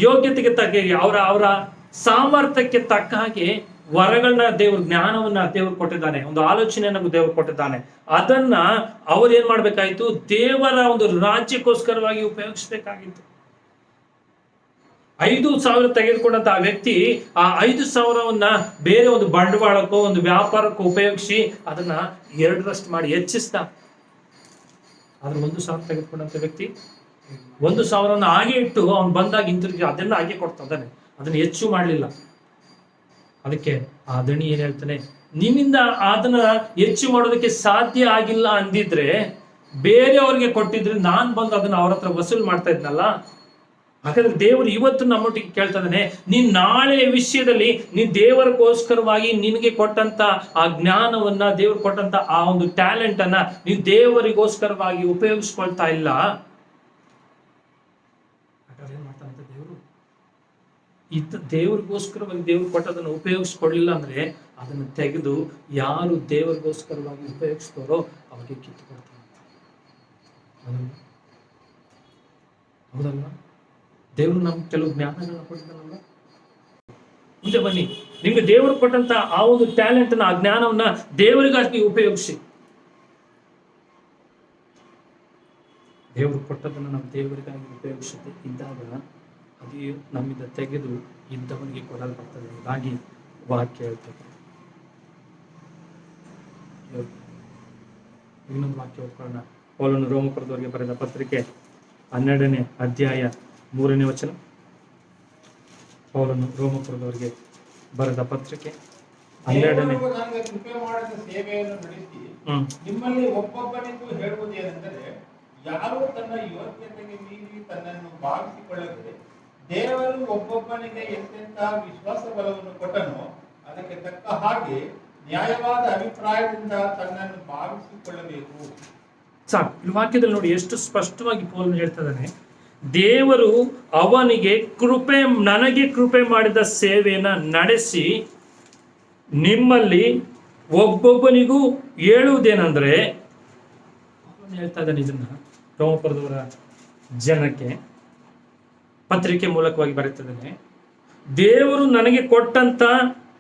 ಯೋಗ್ಯತೆಗೆ ತಕ್ಕ ಅವರ ಸಾಮರ್ಥ್ಯಕ್ಕೆ ತಕ್ಕ ಹಾಗೆ ವರಗಳನ್ನ ದೇವರು, ಜ್ಞಾನವನ್ನ ದೇವರು ಕೊಟ್ಟಿದ್ದಾನೆ, ಒಂದು ಆಲೋಚನೆಯನ್ನು ದೇವರು ಕೊಟ್ಟಿದ್ದಾನೆ. ಅದನ್ನ ಅವ್ರು ಏನ್ ಮಾಡ್ಬೇಕಾಯ್ತು? ದೇವರ ಒಂದು ರಾಜ್ಯಕ್ಕೋಸ್ಕರವಾಗಿ ಉಪಯೋಗಿಸ್ಬೇಕಾಗಿತ್ತು. 5,000 ತೆಗೆದುಕೊಂಡಂತ ಆ ವ್ಯಕ್ತಿ ಆ 5,000ವನ್ನ ಬೇರೆ ಒಂದು ಬಂಡವಾಳಕ್ಕೋ ಒಂದು ವ್ಯಾಪಾರಕ್ಕೋ ಉಪಯೋಗಿಸಿ ಅದನ್ನ 2ರಷ್ಟು ಮಾಡಿ ಹೆಚ್ಚಿಸ್ದ. ಆದ್ರೆ 1,000 ತೆಗೆದುಕೊಂಡಂತ ವ್ಯಕ್ತಿ 1,000ವನ್ನ ಹಾಗೆ ಇಟ್ಟು ಅವ್ನು ಬಂದಾಗ ಹಿಂತಿರುಗಿ ಅದನ್ನ ಹಾಗೆ ಕೊಡ್ತಾ ಇದ್ದಾನೆ, ಅದನ್ನ ಹೆಚ್ಚು ಮಾಡಲಿಲ್ಲ. ಅದಕ್ಕೆ ಆ ದಣಿ ಏನ್ ಹೇಳ್ತಾನೆ? ನಿನ್ನಿಂದ ಅದನ್ನ ಹೆಚ್ಚು ಮಾಡೋದಕ್ಕೆ ಸಾಧ್ಯ ಆಗಿಲ್ಲ ಅಂದಿದ್ರೆ ಬೇರೆಯವ್ರಿಗೆ ಕೊಟ್ಟಿದ್ರೆ ನಾನ್ ಬಂದು ಅದನ್ನ ಅವ್ರ ಹತ್ರ ವಸೂಲ್ ಮಾಡ್ತಾ ಇದ್ನಲ್ಲ. ಹಾಗಾದ್ರೆ ದೇವರು ಇವತ್ತು ನಮ್ಮೊಟ್ಟಿಗೆ ಕೇಳ್ತಾ ಇದ್ದಾನೆ, ನೀನ್ ನಾಳೆ ವಿಷಯದಲ್ಲಿ ನೀನ್ ದೇವರಿಗೋಸ್ಕರವಾಗಿ ನಿನಗೆ ಕೊಟ್ಟಂತ ಆ ಜ್ಞಾನವನ್ನ, ದೇವರು ಕೊಟ್ಟಂತ ಆ ಒಂದು ಟ್ಯಾಲೆಂಟ್ ಅನ್ನ ನೀನ್ ದೇವರಿಗೋಸ್ಕರವಾಗಿ ಉಪಯೋಗಿಸ್ಕೊಳ್ತಾ ಇಲ್ಲ. ಹಾಗಾದ್ರೆ ಏನ್ ಮಾಡ್ತಾನಂತ ದೇವರು? ದೇವರಿಗೋಸ್ಕರವಾಗಿ ದೇವ್ರು ಕೊಟ್ಟದನ್ನು ಉಪಯೋಗಿಸ್ಕೊಳ್ಳಿಲ್ಲ ಅಂದ್ರೆ ಅದನ್ನು ತೆಗೆದು ಯಾರು ದೇವರಿಗೋಸ್ಕರವಾಗಿ ಉಪಯೋಗಿಸ್ತಾರೋ ಅವ್ರಿಗೆ ಕಿತ್ತು ಕೊಡ್ತಾನೆ. ಹೌದಲ್ಲ? ದೇವರು ನಮ್ಗೆ ಕೆಲವು ಜ್ಞಾನಗಳನ್ನ ಕೊಟ್ಟಿದ್ದಾನಲ್ಲ. ಮುಂದೆ ಬನ್ನಿ, ನಿಮ್ಗೆ ದೇವರು ಕೊಟ್ಟಂತ ಆ ಒಂದು ಟ್ಯಾಲೆಂಟ್ ಅನ್ನ, ಆ ಜ್ಞಾನವನ್ನ ದೇವರಿಗಾಗಿ ಉಪಯೋಗಿಸಿ. ದೇವರು ಕೊಟ್ಟದನ್ನ ನಾವು ದೇವರಿಗಾಗಿ ಉಪಯೋಗಿಸುತ್ತೆ ಇದ್ದಾಗ ಅದು ನಮ್ಮಿಂದ ತೆಗೆದು ಇದ್ದವನಿಗೆ ಕೊಡಲ್ಪಡ್ತದೆ ಎಂಬುದಾಗಿ ವಾಕ್ಯ ಹೇಳ್ತದೆ. ಇನ್ನೊಂದು ವಾಕ್ಯ ಓದ್ಕೊಳ್ಳೋಣ. ಪೌಲನು ರೋಮಪುರದವರಿಗೆ ಬರೆದ ಪತ್ರಿಕೆ 12ನೇ ಅಧ್ಯಾಯ 3ನೇ ವಚನ. ಪೌಲನು ರೋಮಪುರದವರಿಗೆ ಬರೆದ ಪತ್ರಿಕೆ 12ನೇ. ನನಗೆ ಕೃಪೆ ಮಾಡಿದ ಸೇವೆಯನ್ನು ನಡೆಸಿ ನಿಮ್ಮಲ್ಲಿ ಒಬ್ಬೊಬ್ಬನಿಗೂ ಹೇಳುವುದೇನೆಂದರೆ, ಯಾರು ತನ್ನ ಯೋಗ್ಯತೆಗೆ ಮೀರಿ ತನ್ನನ್ನು ಭಾವಿಸಿಕೊಳ್ಳದೆ ದೇವರು ಒಬ್ಬೊಬ್ಬನಿಗೆ ಎಂತೆಂಥ ವಿಶ್ವಾಸ ಬಲವನ್ನು ಕೊಟ್ಟನೋ ಅದಕ್ಕೆ ತಕ್ಕ ಹಾಗೆ ನ್ಯಾಯವಾದ ಅಭಿಪ್ರಾಯದಿಂದ ತನ್ನನ್ನು ಭಾವಿಸಿಕೊಳ್ಳಬೇಕು. ಸಾಕು. ಈ ವಾಕ್ಯದಲ್ಲಿ ನೋಡಿ ಎಷ್ಟು ಸ್ಪಷ್ಟವಾಗಿ ಪೌಲನು ಹೇಳ್ತಾ ಇದ್ದಾನೆ. ದೇವರು ಅವನಿಗೆ ನನಗೆ ಕೃಪೆ ಮಾಡಿದ ಸೇವೆಯನ್ನ ನಡೆಸಿ ನಿಮ್ಮಲ್ಲಿ ಒಬ್ಬೊಬ್ಬನಿಗೂ ಹೇಳುವುದೇನೆಂದ್ರೆ, ಅವನು ಹೇಳ್ತಾ ಇದ್ದಾನೆ ಇದನ್ನ ರೋಮಪುರದವರ ಜನಕ್ಕೆ ಪತ್ರಿಕೆ ಮೂಲಕವಾಗಿ ಬರೀತಿದ್ದಾನೆ. ದೇವರು ನನಗೆ ಕೊಟ್ಟಂತ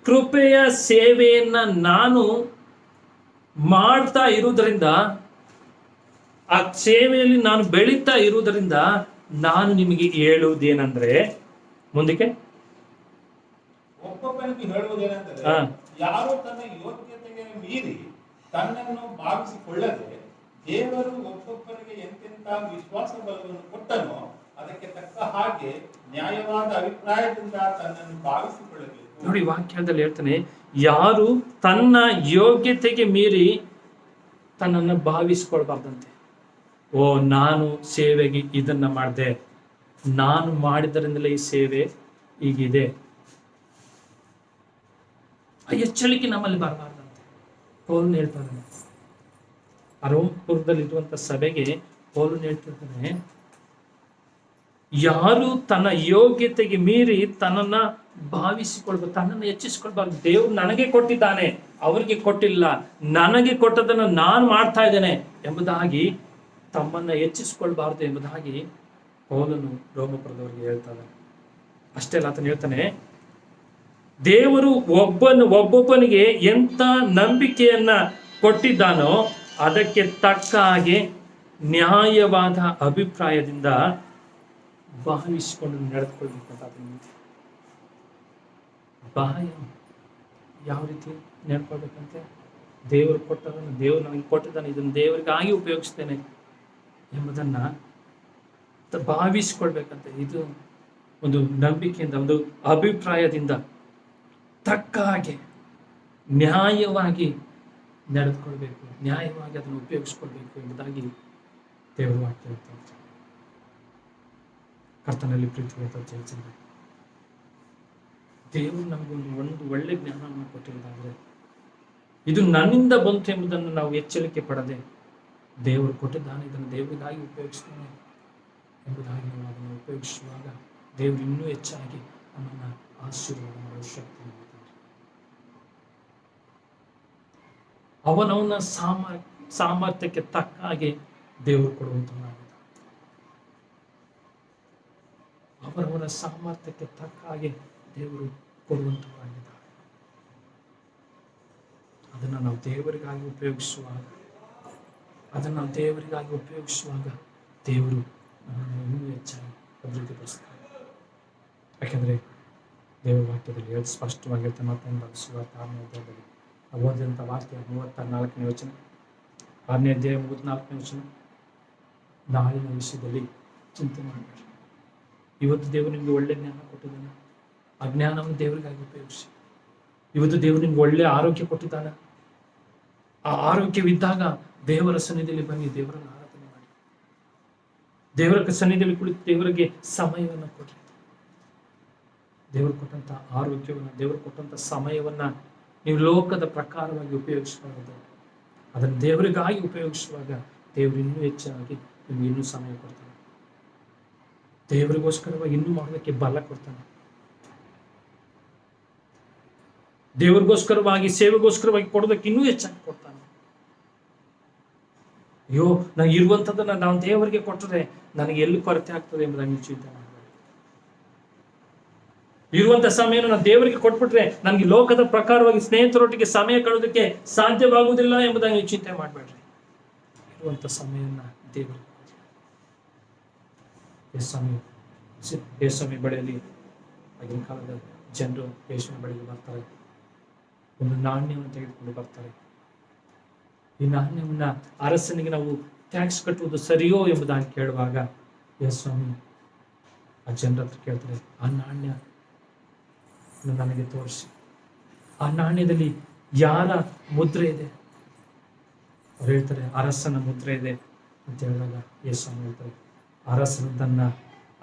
ಕೃಪೆಯ ಸೇವೆಯನ್ನ ನಾನು ಮಾಡ್ತಾ ಇರುವುದರಿಂದ, ಆ ಸೇವೆಯಲ್ಲಿ ನಾನು ಬೆಳೀತಾ ಇರುವುದರಿಂದ ನಾನು ನಿಮಗೆ ಹೇಳುವುದೇನೆಂದ್ರೆ, ಮುಂದಕ್ಕೆ ಒಬ್ಬೊಬ್ಬನಿಗೆ ಹೇಳುವುದೇನೆಂದರೆ, ಯಾರು ತನ್ನ ಯೋಗ್ಯತೆಗೆ ಮೀರಿ ತನ್ನನ್ನು ಭಾವಿಸಿಕೊಳ್ಳದೆ ದೇವರು ಒಬ್ಬೊಬ್ಬರಿಗೆ ಎಂತೆಂಥ ವಿಶ್ವಾಸ ಬಲವನ್ನು ಕೊಟ್ಟನೋ ಅದಕ್ಕೆ ತಕ್ಕ ಹಾಗೆ ನ್ಯಾಯವಾದ ಅಭಿಪ್ರಾಯದಿಂದ ತನ್ನನ್ನು ಭಾವಿಸಿಕೊಳ್ಳಬೇಕು. ನೋಡಿ ವಾಕ್ಯದಲ್ಲಿ ಹೇಳ್ತಾನೆ, ಯಾರು ತನ್ನ ಯೋಗ್ಯತೆಗೆ ಮೀರಿ ತನ್ನನ್ನು ಭಾವಿಸಿಕೊಳ್ಬಾರ್ದಂತೆ. ಓ, ನಾನು ಸೇವೆಗೆ ಇದನ್ನ ಮಾಡಿದೆ, ನಾನು ಮಾಡಿದರಿಂದಲೇ ಈ ಸೇವೆ ಹೀಗಿದೆ, ಆ ಎಚ್ಚರಿಕೆ ನಮ್ಮಲ್ಲಿ ಬರಬಾರ್ದಂತೆ ಪೌಲನು ಹೇಳ್ತಾ ಇದ್ದಾನೆ. ರೋಮಪುರದಲ್ಲಿರುವಂತ ಸಭೆಗೆ ಪೌಲನು ಹೇಳ್ತಿದ್ದಾನೆ, ಯಾರು ತನ್ನ ಯೋಗ್ಯತೆಗೆ ಮೀರಿ ತನ್ನನ್ನ ಭಾವಿಸಿಕೊಳ್ಬೇಕು, ತನ್ನನ್ನು ಹೆಚ್ಚಿಸಿಕೊಳ್ಬಾರ್ದು. ದೇವ್ರು ನನಗೆ ಕೊಟ್ಟಿದ್ದಾನೆ, ಅವರಿಗೆ ಕೊಟ್ಟಿಲ್ಲ, ನನಗೆ ಕೊಟ್ಟದನ್ನು ನಾನು ಮಾಡ್ತಾ ಇದ್ದೇನೆ ಎಂಬುದಾಗಿ ತಮ್ಮನ್ನ ಹೆಚ್ಚಿಸಿಕೊಳ್ಬಾರ್ದು ಎಂಬುದಾಗಿ ಪೌಲನು ರೋಮಪುರದವರಿಗೆ ಹೇಳ್ತಾನೆ. ಅಷ್ಟೇ ಅಲ್ಲ, ಆತನು ಹೇಳ್ತಾನೆ, ದೇವರು ಒಬ್ಬೊಬ್ಬನಿಗೆ ಎಂತ ನಂಬಿಕೆಯನ್ನ ಕೊಟ್ಟಿದ್ದಾನೋ ಅದಕ್ಕೆ ತಕ್ಕ ಹಾಗೆ ನ್ಯಾಯವಾದ ಅಭಿಪ್ರಾಯದಿಂದ ಭಾವಿಸಿಕೊಂಡು ನಡೆದುಕೊಳ್ಬೇಕಂತ. ಯಾವ ರೀತಿ ನಡ್ಕೊಳ್ಬೇಕಂತೆ, ದೇವರು ಕೊಟ್ಟದನ್ನು, ದೇವರು ನನಗೆ ಕೊಟ್ಟಿದ್ದಾನೆ, ಇದನ್ನು ದೇವರಿಗಾಗಿ ಉಪಯೋಗಿಸ್ತೇನೆ ಎಂಬುದನ್ನ ಭಾವಿಸಿಕೊಳ್ಬೇಕಂತೆ. ಇದು ಒಂದು ನಂಬಿಕೆಯಿಂದ, ಒಂದು ಅಭಿಪ್ರಾಯದಿಂದ ತಕ್ಕ ಹಾಗೆ ನ್ಯಾಯವಾಗಿ ನಡೆದುಕೊಳ್ಬೇಕು, ನ್ಯಾಯವಾಗಿ ಅದನ್ನು ಉಪಯೋಗಿಸ್ಕೊಳ್ಬೇಕು ಎಂಬುದಾಗಿ ದೇವರು ವಾಕ್ಯ ಹೇಳ್ತಾರೆ. ಕರ್ತನಲ್ಲಿ ಪ್ರೀತಿಯುಳ್ಳ ಜನ, ದೇವರು ನಮಗೊಂದು ಒಳ್ಳೆ ಜ್ಞಾನವನ್ನು ಕೊಟ್ಟಿರುವುದಾದರೆ ಇದು ನನ್ನಿಂದ ಬಂತು ಎಂಬುದನ್ನು ನಾವು ಎಚ್ಚರಿಕೆ ಪಡದೆ ದೇವರು ಕೊಟ್ಟಿದ್ದಾನೆ, ಇದನ್ನು ದೇವರಿಗಾಗಿ ಉಪಯೋಗಿಸ್ತೇನೆ ಎಂಬುದಾಗಿ ನಾವು ಅದನ್ನು ಉಪಯೋಗಿಸುವಾಗ ದೇವರು ಇನ್ನೂ ಹೆಚ್ಚಾಗಿ ನಮ್ಮನ್ನು ಆಶೀರ್ವಾದ ಮಾಡುವ ಶಕ್ತಿ ನೀಡುತ್ತಾನೆ. ಅವನವನ ಸಾಮರ್ಥ್ಯಕ್ಕೆ ತಕ್ಕ ಹಾಗೆ ದೇವರು ಕೊಡುವಂತವನಾಗಿದ್ದಾನೆ. ಅವರವರ ಸಾಮರ್ಥ್ಯಕ್ಕೆ ತಕ್ಕ ಹಾಗೆ ದೇವರು ಕೊಡುವಂತವನಾಗಿದ್ದಾನೆ. ಅದನ್ನು ನಾವು ದೇವರಿಗಾಗಿ ಉಪಯೋಗಿಸುವಾಗ ದೇವರು ನಮ್ಮನ್ನು ಇನ್ನೂ ಹೆಚ್ಚಾಗಿ ಅಭಿವೃದ್ಧಿಪಡಿಸ್ತಾನೆ. ಯಾಕೆಂದರೆ ದೇವರ ವಾಕ್ಯದಲ್ಲಿ ಹೇಳಿ ಸ್ಪಷ್ಟವಾಗಿ ಹೇಳ್ತಾ ಮಾತನಾಡ ಸುವಾರ್ತೆ 6ನೇ ಅಧ್ಯಾಯದಲ್ಲಿ ಓದಿದಂಥ ವಾಕ್ಯ 34ನೇ ವಚನ, 6ನೇ ಅಧ್ಯಾಯ 34ನೇ ವಚನ, ನಾಳಿನ ವಿಷಯದಲ್ಲಿ ಚಿಂತೆ ಮಾಡಬೇಡಿ. ಇವತ್ತು ದೇವರು ನಿಮ್ಗೆ ಒಳ್ಳೆ ಜ್ಞಾನ ಕೊಟ್ಟಿದ್ದಾನೆ, ಆ ಜ್ಞಾನವನ್ನು ದೇವರಿಗಾಗಿ ಉಪಯೋಗಿಸಿ. ಇವತ್ತು ದೇವರು ನಿಮ್ಗೆ ಒಳ್ಳೆ ಆರೋಗ್ಯ ಕೊಟ್ಟಿದ್ದಾನೆ, ಆ ಆರೋಗ್ಯವಿದ್ದಾಗ ದೇವರ ಸನ್ನಿಧಿಯಲ್ಲಿ ಬನ್ನಿ, ದೇವರನ್ನು ಆರಾಧನೆ ಮಾಡಿ, ದೇವರ ಸನ್ನಿಧಿಯಲ್ಲಿ ಕುಳಿತು ದೇವರಿಗೆ ಸಮಯವನ್ನು ಕೊಡಿ. ದೇವರು ಕೊಟ್ಟಂತ ಆರೋಗ್ಯವನ್ನು, ದೇವರು ಕೊಟ್ಟಂತ ಸಮಯವನ್ನ ನೀವು ಲೋಕದ ಪ್ರಕಾರವಾಗಿ ಉಪಯೋಗಿಸಬಾರದು. ಅದನ್ನು ದೇವರಿಗಾಗಿ ಉಪಯೋಗಿಸುವಾಗ ದೇವರು ಇನ್ನೂ ಹೆಚ್ಚಾಗಿ ನಿಮ್ಗೆ ಇನ್ನೂ ಸಮಯ ಕೊಡ್ತಾನೆ, ದೇವರಿಗೋಸ್ಕರವಾಗಿ ಇನ್ನೂ ಮಾಡೋದಕ್ಕೆ ಬಲ ಕೊಡ್ತಾನೆ, ದೇವರಿಗೋಸ್ಕರವಾಗಿ ಸೇವೆಗೋಸ್ಕರವಾಗಿ ಕೊಡೋದಕ್ಕೆ ಇನ್ನೂ ಹೆಚ್ಚಾಗಿ ಕೊಡ್ತಾನೆ. ಅಯ್ಯೋ, ನಾನು ಇರುವಂಥದ್ದನ್ನು ನಾವು ದೇವರಿಗೆ ಕೊಟ್ಟರೆ ನನಗೆ ಎಲ್ಲಿ ಕೊರತೆ ಆಗ್ತದೆ ಎಂಬುದಾಗಿ ಚಿಂತೆ ಮಾಡಬೇಡಿ. ಇರುವಂತ ಸಮಯನ ನಾನು ದೇವರಿಗೆ ಕೊಟ್ಬಿಟ್ರೆ ನನಗೆ ಲೋಕದ ಪ್ರಕಾರವಾಗಿ ಸ್ನೇಹಿತರೊಟ್ಟಿಗೆ ಸಮಯ ಕಳೆಯೋದಕ್ಕೆ ಸಾಧ್ಯವಾಗುವುದಿಲ್ಲ ಎಂಬುದಾಗಿ ನೀವು ಚಿಂತೆ ಮಾಡಬೇಡ್ರಿ. ಇರುವಂತ ಸಮಯನ ದೇವರಿಗೆ ಸಮಯ ಯೇಸುವಿನ ಬಳಿಯಲ್ಲಿ ಆಗಿನ ಕಾಲದ ಜನರು ಯೇಸುವಿನ ಬಳಿಗೆ ಬರ್ತಾರೆ, ಒಂದು ನಾಣ್ಯವನ್ನು ತೆಗೆದುಕೊಂಡು ಬರ್ತಾರೆ. ಈ ನಾಣ್ಯವನ್ನ ಅರಸನಿಗೆ ನಾವು ಟ್ಯಾಕ್ಸ್ ಕಟ್ಟುವುದು ಸರಿಯೋ ಎಂಬುದಾಗಿ ಕೇಳುವಾಗ ಯೇಸುಸ್ವಾಮಿ ಆ ಜನರ ಹತ್ರ ಕೇಳ್ತಾರೆ, ಆ ನಾಣ್ಯ ನನಗೆ ತೋರಿಸಿ, ಆ ನಾಣ್ಯದಲ್ಲಿ ಯಾರ ಮುದ್ರೆ ಇದೆ? ಅವ್ರು ಹೇಳ್ತಾರೆ, ಅರಸನ ಮುದ್ರೆ ಇದೆ ಅಂತ ಹೇಳಿದಾಗ ಯೇಸುಸ್ವಾಮಿ ಹೇಳ್ತಾರೆ, ಅರಸನದನ್ನ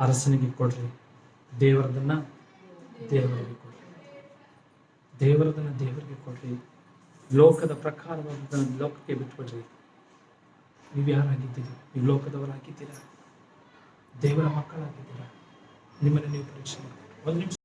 ಅರಸನಿಗೆ ಕೊಡ್ರಿ, ದೇವರದನ್ನ ದೇವರಿಗೆ ಕೊಡ್ರಿ, ದೇವರದನ್ನ ದೇವರಿಗೆ ಕೊಡ್ರಿ, ಲೋಕದ ಪ್ರಕಾರವಾದದನ್ನು ಲೋಕಕ್ಕೆ ಬಿಟ್ಬಿಡ್ರಿ. ನೀವು ಯಾರಾಗಿದ್ದೀರಿ? ನೀವು ಲೋಕದವರಾಗಿದ್ದೀರಾ? ದೇವರ ಮಕ್ಕಳಾಗಿದ್ದೀರಾ? ನಿಮ್ಮನ್ನು ನೀವು ಪರೀಕ್ಷೆ ಮಾಡಿ. ಒಂದು ನಿಮಿಷ